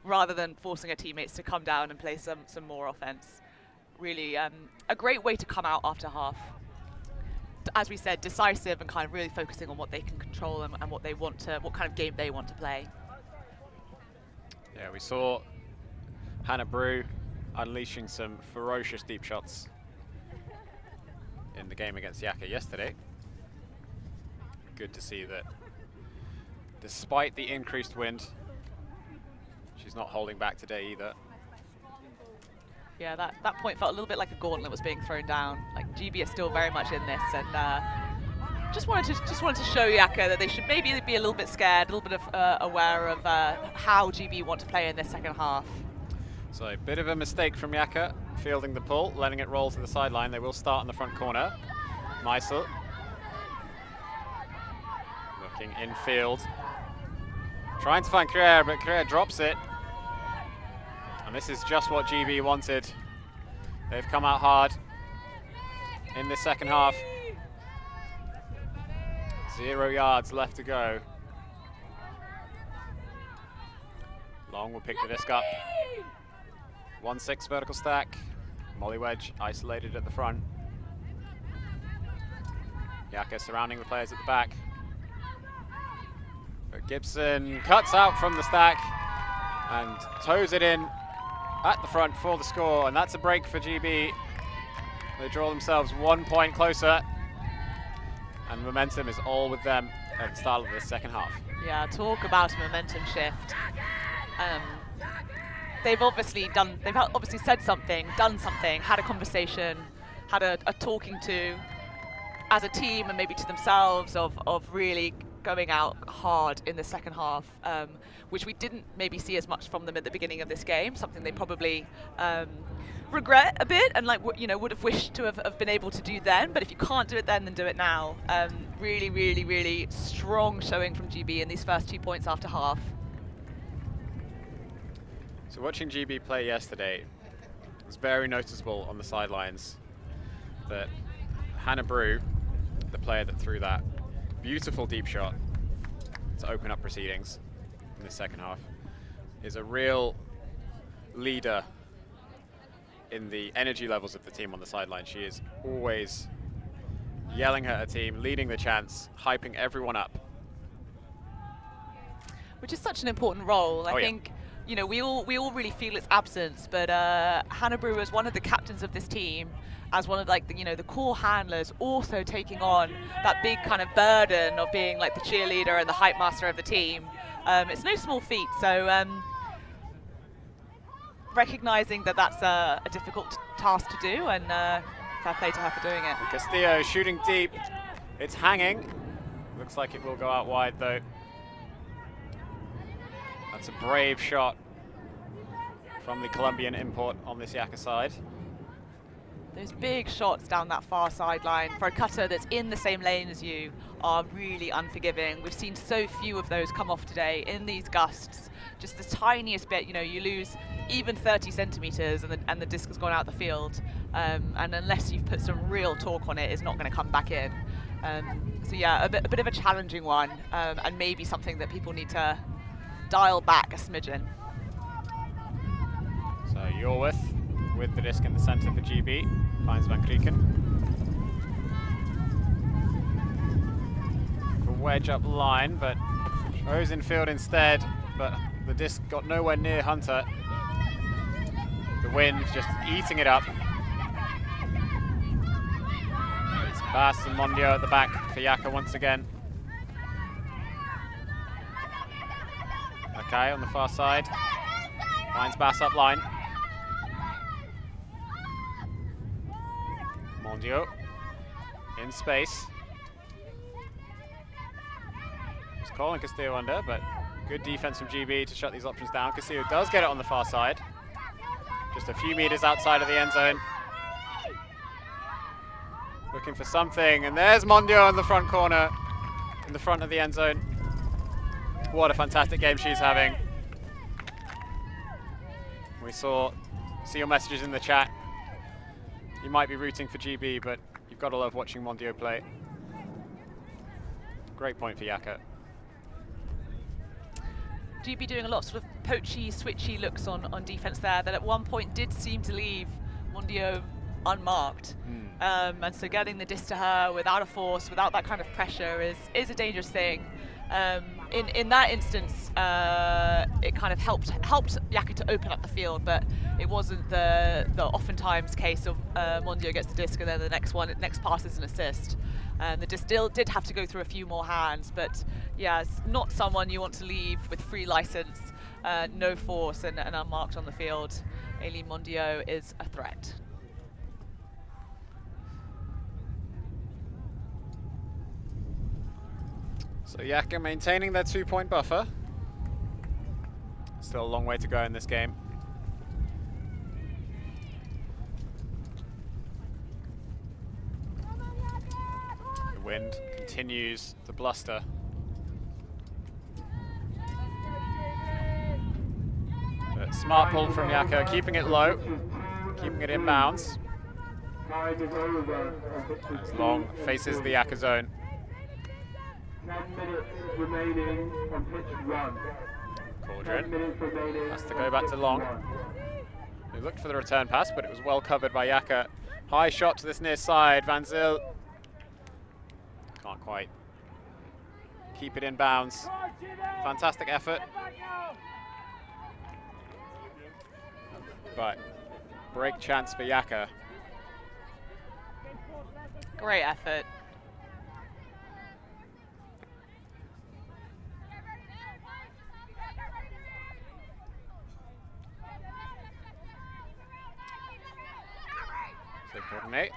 rather than forcing her teammates to come down and play some more offense. Really a great way to come out after half. As we said, decisive and kind of really focusing on what they can control and what kind of game they want to play. Yeah, we saw Hannah Brew unleashing some ferocious deep shots in the game against YAKA yesterday. Good to see that despite the increased wind, she's not holding back today either. Yeah, that point felt a little bit like a gauntlet was being thrown down. Like GB are still very much in this, and just wanted to show YAKA that they should maybe be a little bit scared, a little bit of aware of how GB want to play in this second half. So a bit of a mistake from YAKA, fielding the pull, letting it roll to the sideline. They will start in the front corner. Meisel looking infield, trying to find Creer, but Creer drops it. And this is just what GB wanted. They've come out hard in the second half. 0 yards left to go. Long will pick the disc up. 1-6 vertical stack. Molly wedge isolated at the front. YAKA surrounding the players at the back. But Gibson cuts out from the stack and toes it in at the front for the score, and that's a break for GB. They draw themselves 1 point closer, and momentum is all with them at the start of the second half. Yeah, talk about a momentum shift. They've obviously said something, done something, had a conversation, had a talking to as a team and maybe to themselves of really going out hard in the second half, which we didn't maybe see as much from them at the beginning of this game, something they probably regret a bit and would have wished to have been able to do then. But if you can't do it then do it now. Really, really, really strong showing from GB in these first 2 points after half. So watching GB play yesterday, it was very noticeable on the sidelines that Hannah Brew, the player that threw that beautiful deep shot to open up proceedings in the second half, is a real leader in the energy levels of the team on the sideline. She is always yelling at her team, leading the chants, hyping everyone up. Which is such an important role. I think, you know, we all really feel its absence, but Hannah Brew as one of the captains of this team, as one of the core handlers, also taking on that big kind of burden of being like the cheerleader and the hype master of the team. It's no small feat. So recognizing that that's a difficult task to do, and fair play to her for doing it. Castillo shooting deep. It's hanging. Looks like it will go out wide though. That's a brave shot from the Colombian import on this YAKA side. Those big shots down that far sideline for a cutter that's in the same lane as you are really unforgiving. We've seen so few of those come off today in these gusts. Just the tiniest bit, you know, you lose even 30 centimeters and the disc has gone out the field. And unless you've put some real torque on it, it's not going to come back in. So yeah, a bit of a challenging one, and maybe something that people need to dial back a smidgen. So Yorworth with the disc in the center for GB, finds Van Krieken. A wedge up line, but throws in field instead, but the disc got nowhere near Hunter. The wind just eating it up. It's Bass and Mondio at the back for YAKA once again. Okay, on the far side, finds Bass up line. Mondio in space. Just calling Castillo under, but good defense from GB to shut these options down. Castillo does get it on the far side, just a few meters outside of the end zone. Looking for something, and there's Mondio in the front corner, in the front of the end zone. What a fantastic game she's having. We see your messages in the chat. You might be rooting for GB, but you've got to love watching Mondio play. Great point for YAKA. GB doing a lot of sort of poachy, switchy looks on defense there that at one point did seem to leave Mondio unmarked. And so getting the disc to her without a force, without that kind of pressure is a dangerous thing. In that instance, it kind of helped YAKA to open up the field, but it wasn't the oftentimes case of Mondio gets the disc and then the next pass is an assist. The disc still did have to go through a few more hands, but yeah, it's not someone you want to leave with free license, no force and unmarked on the field. Aileen Mondio is a threat. So YAKA maintaining their 2-point buffer. Still a long way to go in this game. Wind continues to bluster. But smart pull from YAKA, keeping it low, keeping it in bounds. As Long faces the YAKA zone. 10 minutes remaining on pitch 1. Cauldron has to go back to Long. He looked for the return pass, but it was well covered by YAKA. High shot to this near side. Van Zyl can't quite keep it in bounds. Fantastic effort. But break chance for YAKA. Great effort. So coordinate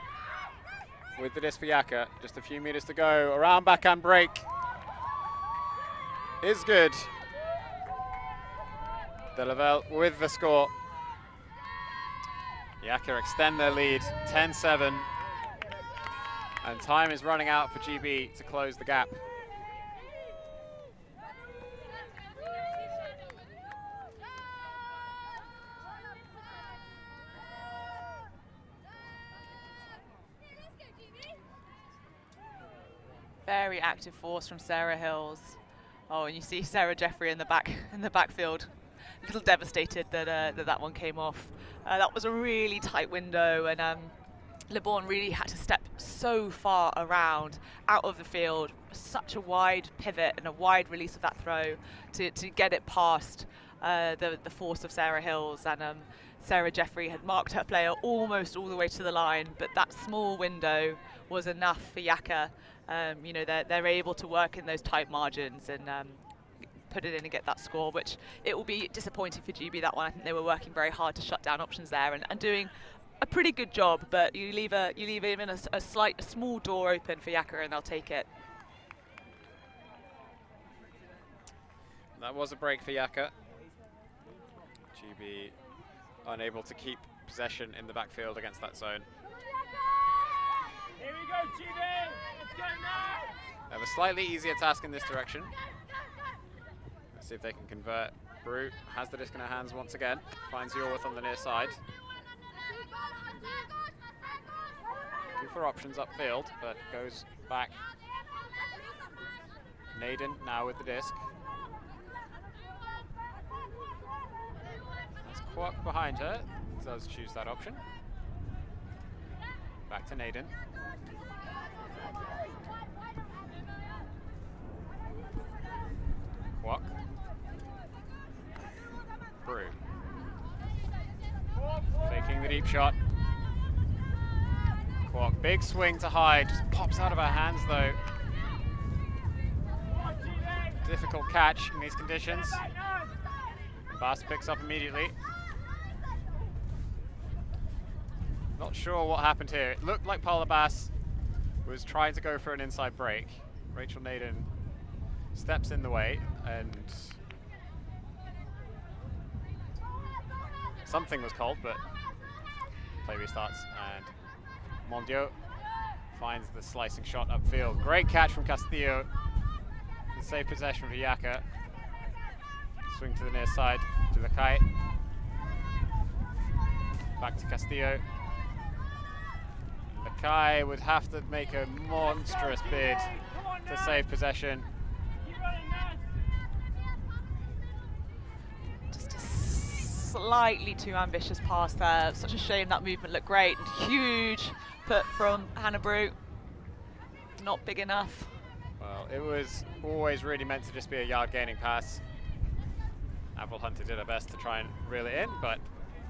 with the disc for YAKA. Just a few meters to go. Around backhand break is good. Delaval with the score. YAKA extend their lead, 10-7. And time is running out for GB to close the gap. Very active force from Sarah Hills. Oh, and you see Sarah Jeffrey in the backfield. A little devastated that that one came off. That was a really tight window, and Le Bon really had to step so far around, out of the field, such a wide pivot and a wide release of that throw to get it past the force of Sarah Hills. And Sarah Jeffrey had marked her player almost all the way to the line, but that small window was enough for YAKA. You know, they're able to work in those tight margins and put it in and get that score, which it will be disappointing for GB, that one. I think they were working very hard to shut down options there and doing a pretty good job, but you leave even a small door open for YAKA and they'll take it. That was a break for YAKA. GB unable to keep possession in the backfield against that zone. Here we go, GB! Let's go now! They have a slightly easier task in this direction. Let's see if they can convert. Brew has the disc in her hands once again. Finds Yorworth on the near side. Two for options upfield, but goes back. Naden now with the disc. There's Kwok behind her. Does choose that option. Back to Naden. Kwok. Brew. Faking the deep shot. Kwok, big swing to hide, just pops out of her hands though. Difficult catch in these conditions. Bass picks up immediately. Not sure what happened here. It looked like Paula Bass was trying to go for an inside break. Rachel Naden steps in the way and something was called, but play restarts and Mondio finds the slicing shot upfield. Great catch from Castillo. Safe possession for YAKA. Swing to the near side to the kite. Back to Castillo. Lakai would have to make a monstrous bid to save possession. Just a slightly too ambitious pass there. Such a shame. That movement looked great. And huge put from Hannah Brew. Not big enough. Well, it was always really meant to just be a yard gaining pass. Avril Hunter did her best to try and reel it in, but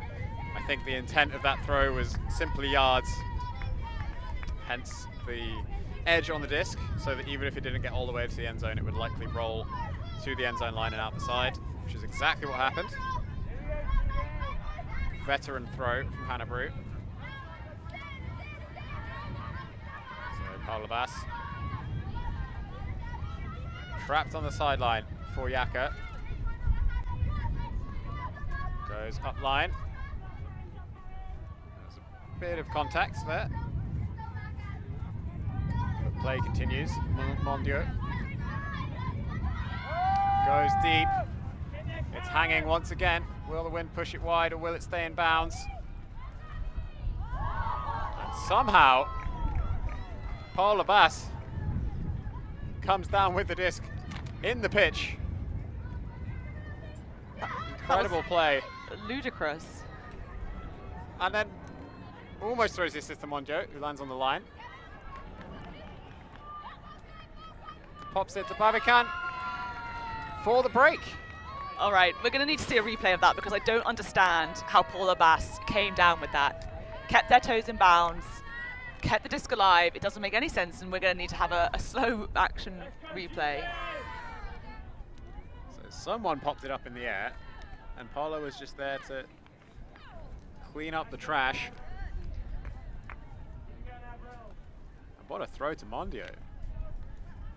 I think the intent of that throw was simply yards. Hence the edge on the disc, so that even if it didn't get all the way to the end zone, it would likely roll to the end zone line and out the side, which is exactly what happened. Veteran throw from Hannah Brew. So Paula Bass trapped on the sideline for YAKA. Goes up line. There's a bit of contact there. play continues. Mondiaux goes deep. It's hanging once again. Will the wind push it wide or will it stay in bounds? And somehow, Paul Labas comes down with the disc in the pitch. Incredible play. Ludicrous. And then almost throws the assist to Mondiaux, who lands on the line. Pops it to Babican for the break. All right, we're going to need to see a replay of that because I don't understand how Paul Labas came down with that. Kept their toes in bounds, kept the disc alive. It doesn't make any sense, and we're going to need to have a slow action replay. So someone popped it up in the air, and Paulo was just there to clean up the trash. And what a throw to Mondiaux,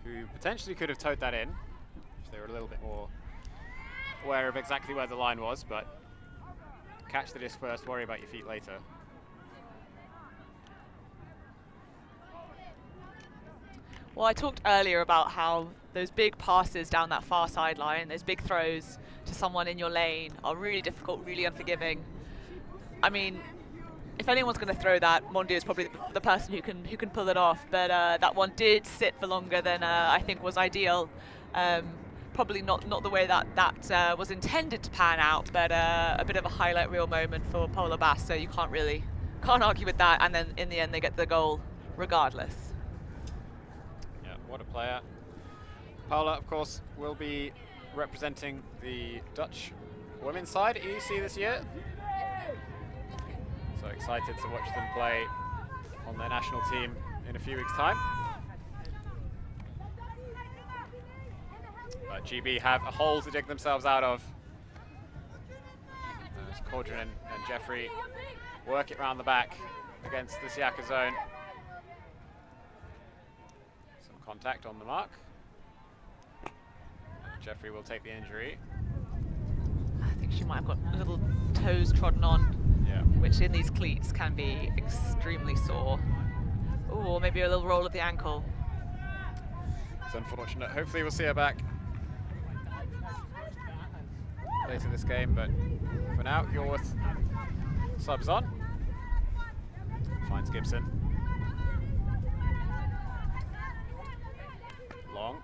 who potentially could have towed that in if they were a little bit more aware of exactly where the line was, but catch the disc first, worry about your feet later. Well, I talked earlier about how those big passes down that far sideline, those big throws to someone in your lane are really difficult, really unforgiving. I mean, if anyone's going to throw that, Mondiaux is probably the person who can pull it off. But that one did sit for longer than I think was ideal. Probably not the way that was intended to pan out, but a bit of a highlight reel moment for Paul Labas. So you can't argue with that. And then in the end, they get the goal regardless. Yeah, what a player. Paula, of course, will be representing the Dutch women's side at EUC this year. So excited to watch them play on their national team in a few weeks' time. But GB have a hole to dig themselves out of. As Cordrin and Jeffrey work it round the back against this YAKA zone. Some contact on the mark. Jeffrey will take the injury. I think she might have got little toes trodden on, yeah, which in these cleats can be extremely sore. Ooh, or maybe a little roll of the ankle. It's unfortunate. Hopefully we'll see her back later this game, but for now, Yorworth subs on. Finds Gibson. Long.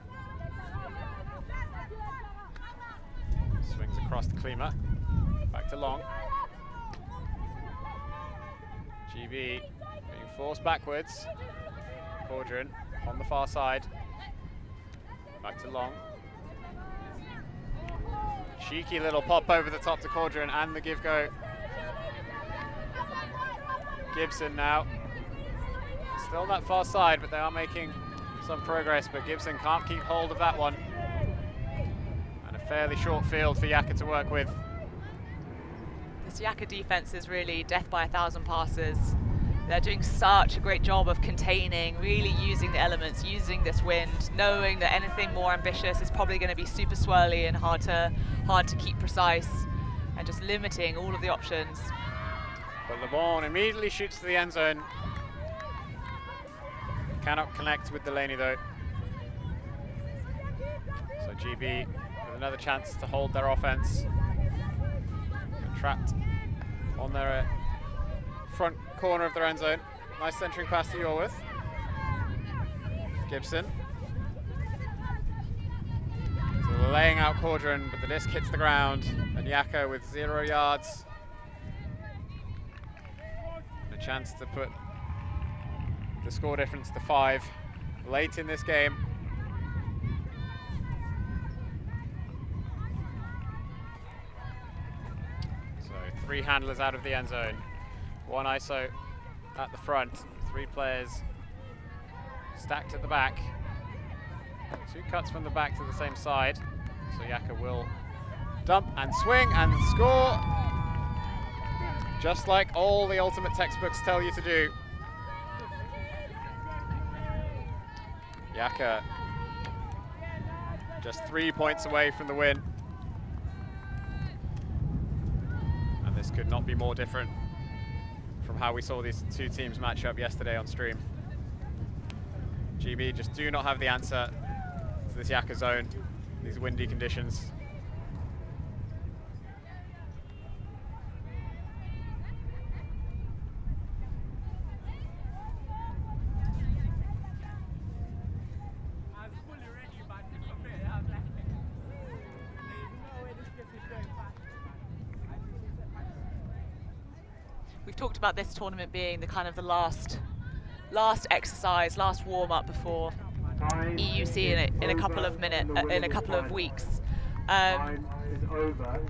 Swings across the Klima. Back to Long. GB being forced backwards. Cordrin on the far side. Back to Long. Cheeky little pop over the top to Cordrin and the give-go. Gibson now. Still on that far side, but they are making some progress, but Gibson can't keep hold of that one. And a fairly short field for YAKA to work with. This YAKA defense is really death by 1,000 passes. They're doing such a great job of containing, really using the elements, using this wind, knowing that anything more ambitious is probably going to be super swirly and hard to keep precise, and just limiting all of the options. But Le Bon immediately shoots to the end zone. Cannot connect with Delaney though. So GB with another chance to hold their offense. They're trapped on their front corner of their end zone. Nice centering pass to Yorworth. Gibson. So laying out Cordrin, but the disc hits the ground, and YAKA with 0 yards. And a chance to put the score difference to 5 late in this game. So 3 handlers out of the end zone. 1 ISO at the front, 3 players stacked at the back. 2 cuts from the back to the same side. So YAKA will dump and swing and score, just like all the ultimate textbooks tell you to do. YAKA just 3 points away from the win. And this could not be more different from how we saw these 2 teams match up yesterday on stream. GB just do not have the answer to this YAKA zone, these windy conditions. We've talked about this tournament being the kind of the last exercise, last warm-up before EUC in a couple of minutes, in a couple of weeks. I'm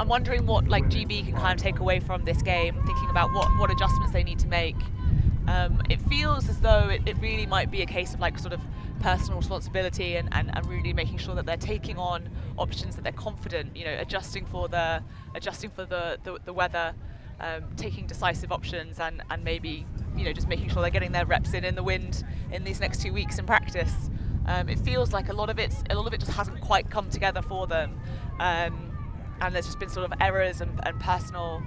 wondering what like GB can kind of take away from this game, thinking about what adjustments they need to make. It feels as though it really might be a case of like sort of personal responsibility and really making sure that they're taking on options that they're confident, you know, adjusting for the weather, taking decisive options and maybe, you know, just making sure they're getting their reps in the wind in these next 2 weeks in practice. It feels like a lot of it just hasn't quite come together for them, and there's just been sort of errors and personal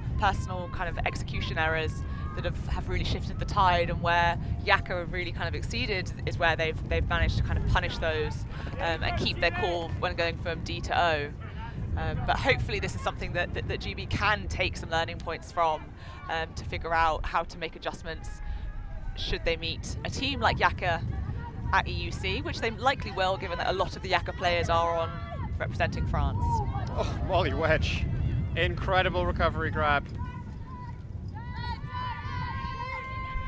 kind of execution errors that have really shifted the tide, and where YAKA have really kind of exceeded is where they've managed to kind of punish those and keep their cool when going from D to O. But hopefully this is something that GB can take some learning points from, to figure out how to make adjustments should they meet a team like YAKA at EUC, which they likely will, given that a lot of the YAKA players are on representing France. Oh, volley wedge. Incredible recovery grab.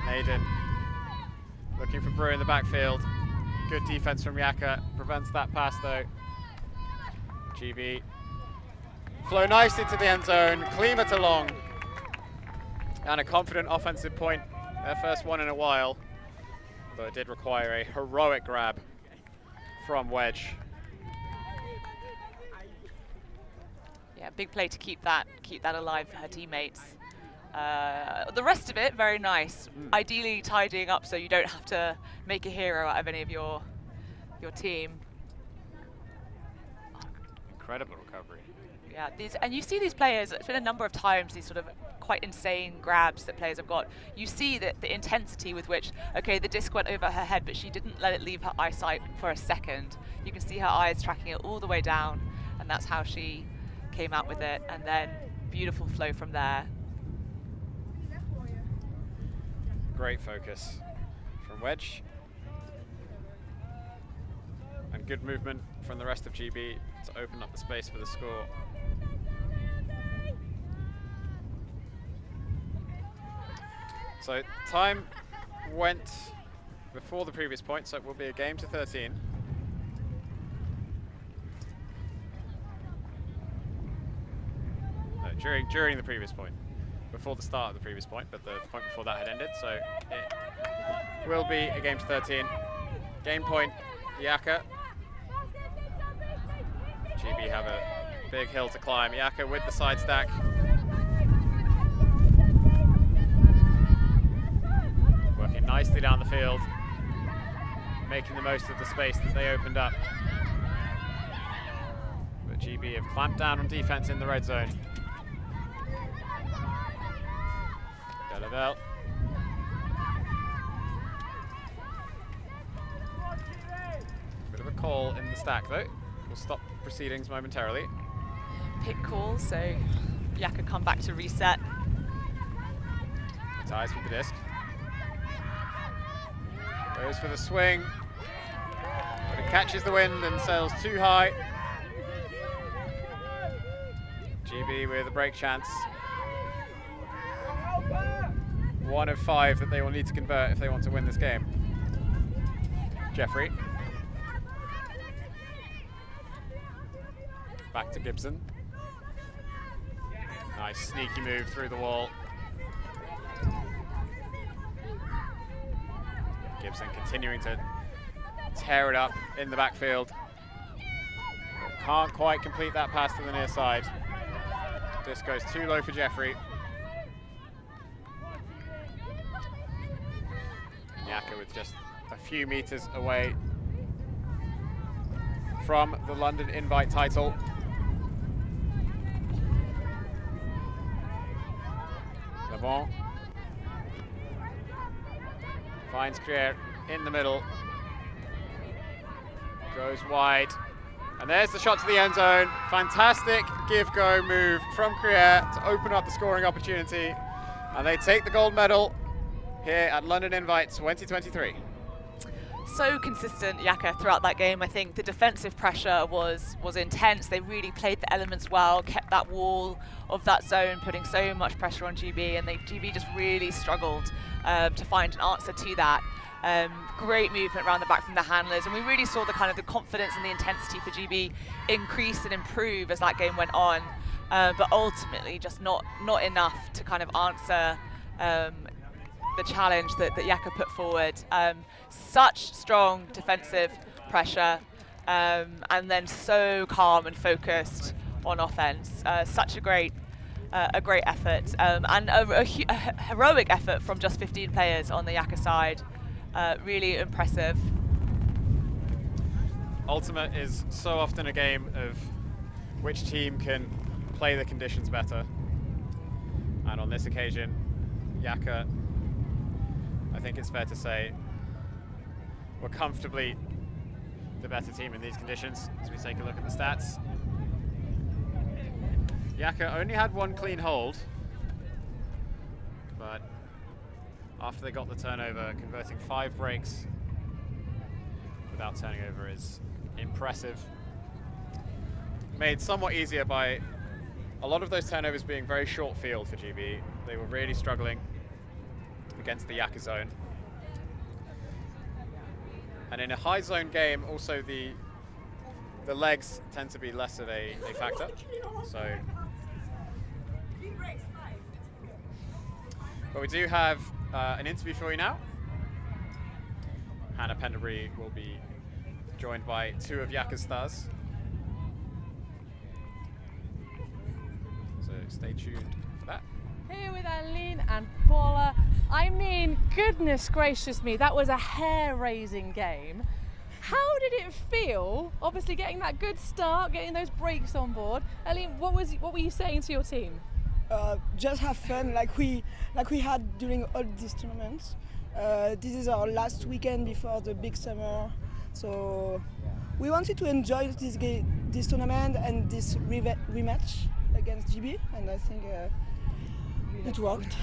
Maiden looking for Brew in the backfield. Good defense from YAKA. Prevents that pass though. GB flow nicely to the end zone. Clean it along. And a confident offensive point. Their first one in a while. Although it did require a heroic grab from Wedge. Yeah, big play to keep that alive for her teammates. The rest of it, very nice. Ideally tidying up so you don't have to make a hero out of any of your team. Incredible recovery. Yeah, and you see these players, it's been a number of times, these sort of quite insane grabs that players have got. You see that the intensity with which, okay, the disc went over her head, but she didn't let it leave her eyesight for a second. You can see her eyes tracking it all the way down, and that's how she came out with it, and then beautiful flow from there. Great focus from Wedge. And good movement from the rest of GB to open up the space for the score. So time went before the previous point, so it will be a game to 13. No, during the previous point. Before the start of the previous point, but the point before that had ended, so it will be a game to 13. Game point, YAKA. GB have a big hill to climb. YAKA with the side stack. Working nicely down the field, making the most of the space that they opened up. But GB have clamped down on defense in the red zone. Delavel. Bit of a call in the stack though. We'll stop proceedings momentarily. Pick call, so YAKA come back to reset. Ties with the disc. Goes for the swing. But it catches the wind and sails too high. GB with a break chance. 1 of 5 that they will need to convert if they want to win this game. Jeffrey. Back to Gibson. Nice sneaky move through the wall. Gibson continuing to tear it up in the backfield. Can't quite complete that pass to the near side. This goes too low for Jeffrey. YAKA with just a few meters away from the London Invite title. Levant finds Crier in the middle. Goes wide. And there's the shot to the end zone. Fantastic give-go move from Krier to open up the scoring opportunity. And they take the gold medal here at London Invite 2023. So consistent, YAKA, throughout that game. I think the defensive pressure was intense. They really played the elements well, kept that wall of that zone, putting so much pressure on GB, and GB just really struggled to find an answer to that. Great movement around the back from the handlers, and we really saw the kind of the confidence and the intensity for GB increase and improve as that game went on, but ultimately just not enough to kind of answer the challenge that YAKA put forward. Such strong defensive pressure, and then so calm and focused on offense. Such a great effort, and a heroic effort from just 15 players on the YAKA side. Really impressive. Ultimate is so often a game of which team can play the conditions better. And on this occasion, YAKA, I think it's fair to say, were comfortably the better team in these conditions as we take a look at the stats. YAKA only had one clean hold, but after they got the turnover, converting 5 breaks without turning over is impressive. Made somewhat easier by a lot of those turnovers being very short field for GB. They were really struggling against the YAKA zone. And in a high zone game, also the legs tend to be less of a factor. So, but we do have an interview for you now. Hannah Penderbury will be joined by 2 of YAKA's stars. So stay tuned for that. Here with Aline and Paula. I mean, goodness gracious me, that was a hair-raising game. How did it feel, obviously getting that good start, getting those breaks on board? Aline, what were you saying to your team? Just have fun like we had during all these tournaments. This is our last weekend before the big summer, so we wanted to enjoy this tournament and this rematch against GB, and I think it worked.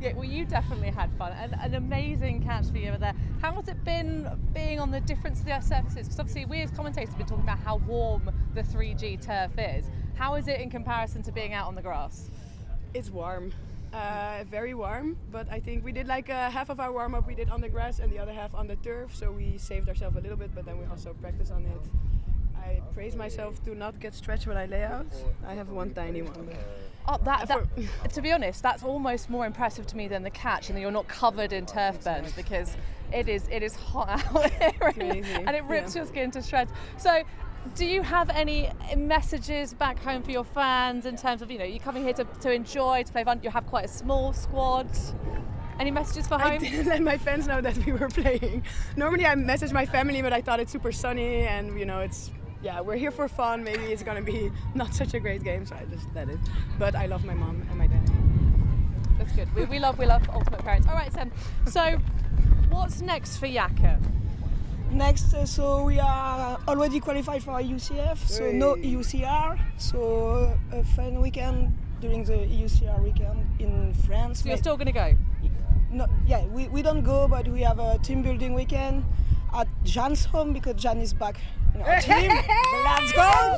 Yeah, well, you definitely had fun, and an amazing catch for you over there. How has it been being on the different surfaces? Because obviously we as commentators have been talking about how warm the 3G turf is. How is it in comparison to being out on the grass? It's warm, very warm, but I think we did like half of our warm-up we did on the grass and the other half on the turf, so we saved ourselves a little bit, but then we also practice on it. I praise myself to not get stretched when I lay out. I have one tiny one. Oh, to be honest, that's almost more impressive to me than the catch, and that you're not covered in turf burns, because it is hot out here and it rips your skin to shreds. So, do you have any messages back home for your fans in terms of, you know, you're coming here to enjoy, to play fun? You have quite a small squad. Any messages for home? I didn't let my fans know that we were playing. Normally I message my family, but I thought it's super sunny and, you know, we're here for fun. Maybe it's going to be not such a great game, so I just let it. But I love my mom and my dad. That's good. We love ultimate parents. All right, Sam. So, what's next for YAKA? Next, so we are already qualified for UCF, so no EUCR. So a fun weekend during the EUCR weekend in France. So you're still going to go? No, yeah, we don't go, but we have a team building weekend at Jan's home because Jan is back in our team. Let's go!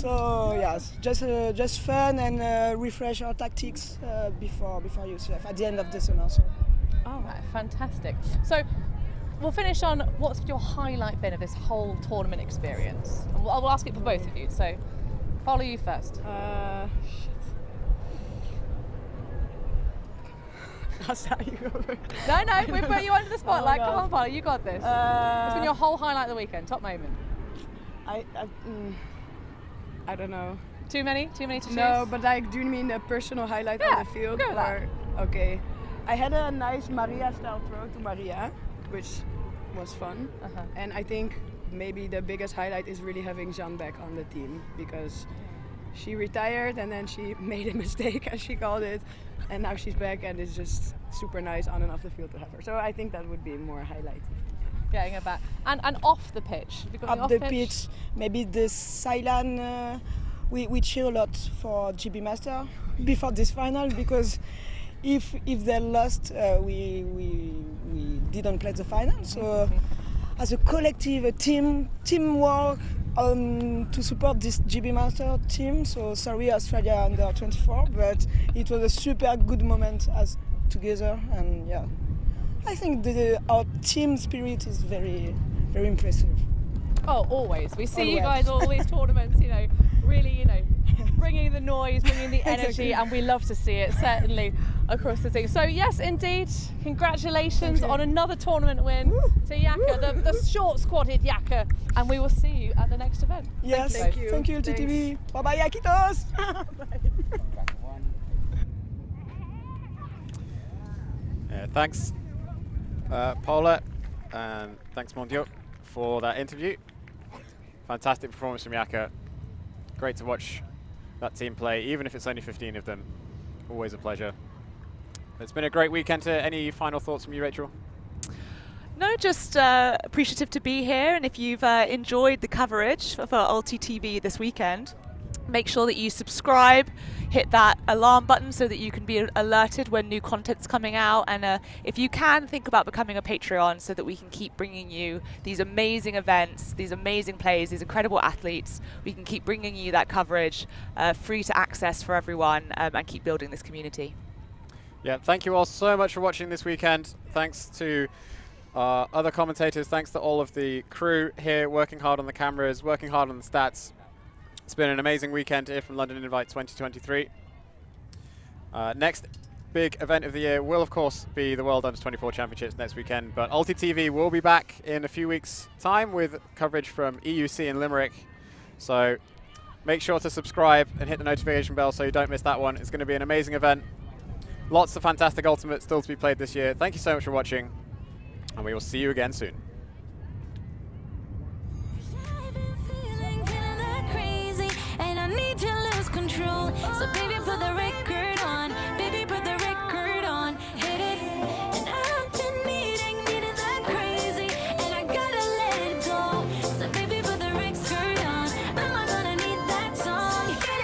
So yes, just fun and refresh our tactics before UCF at the end of the summer. So. All right, fantastic. So we'll finish on what's your highlight been of this whole tournament experience. And we'll ask it for both of you. So, Paula, you first. That's how you go. No, we put you under the spotlight. Come on, Paula, you got this. What's been your whole highlight of the weekend? Top moment. I don't know. Too many to choose? No, but like, do you mean a personal highlight on the field? Go with that. Okay. I had a nice Maria style throw to Maria, which was fun. And I think maybe the biggest highlight is really having Jeanne back on the team, because she retired and then she made a mistake, as she called it, and now she's back and it's just super nice on and off the field to have her. So I think that would be more a highlight. getting her back. And off the pitch? Have you got Off the pitch, maybe the Ceylan, we cheer a lot for GB Master before this final, because if they lost, we didn't play the final. So as a collective, a teamwork to support this GB Master team. So sorry Australia under 24, but it was a super good moment as together, and yeah, I think our team spirit is very, very impressive. Oh, always. We see you Always. guys all these tournaments, really, bringing the noise, bringing the energy, Exactly. and we love to see it, certainly, across the thing. So, yes, indeed, congratulations on another tournament win to YAKA, the short-squatted YAKA, and we will see you at the next event. Yes, Thank you. Thank you, ULTI.TV. Bye-bye, Yakitos! Thanks, Paula, and thanks, Mondio, for that interview. Fantastic performance from YAKA. Great to watch that team play, even if it's only 15 of them. Always a pleasure. It's been a great weekend. Any final thoughts from you, Rachel? No, just appreciative to be here, and if you've enjoyed the coverage for ULTI.TV this weekend, make sure that you subscribe, hit that alarm button so that you can be alerted when new content's coming out, and if you can, think about becoming a Patreon so that we can keep bringing you these amazing events, these amazing players, these incredible athletes. We can keep bringing you that coverage free to access for everyone, and keep building this community. Yeah, thank you all so much for watching this weekend. Thanks to other commentators, thanks to all of the crew here working hard on the cameras, working hard on the stats. It's been an amazing weekend here from London Invite 2023. Next big event of the year will, of course, be the World Under-24 Championships next weekend, but ULTI.TV will be back in a few weeks' time with coverage from EUC in Limerick. So make sure to subscribe and hit the notification bell so you don't miss that one. It's going to be an amazing event. Lots of fantastic Ultimate still to be played this year. Thank you so much for watching, and we will see you again soon. Control. So baby, put the record on. Baby, put the record on. Hit it. And I've been needing that crazy, and I gotta let it go. So baby, put the record on. I'm not gonna need that song. Hit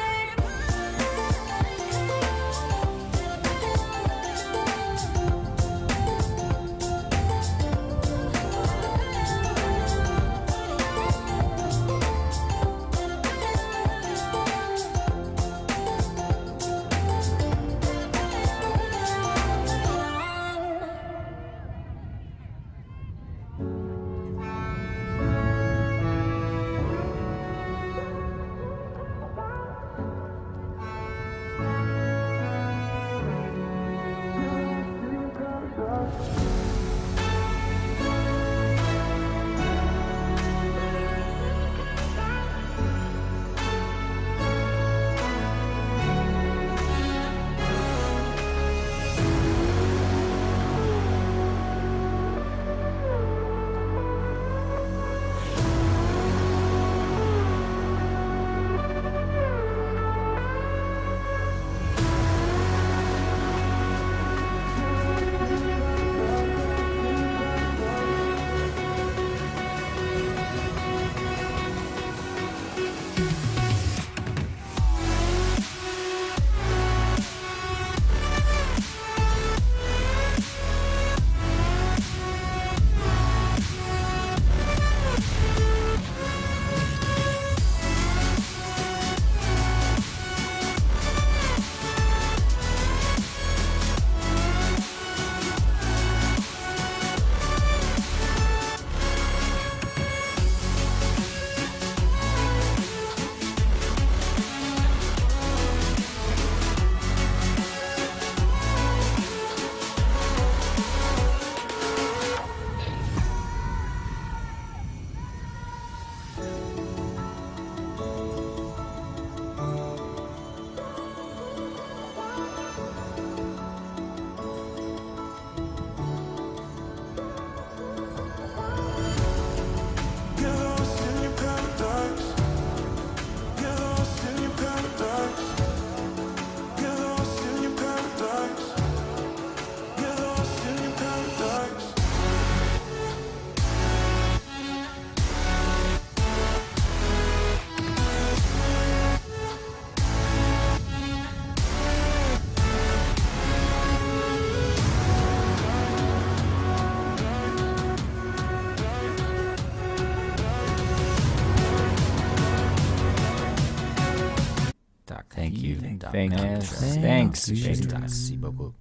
Thanks. Merci beaucoup.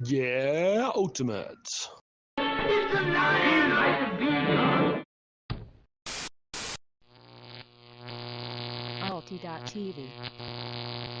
Yeah, Ultimate. ULTI.TV.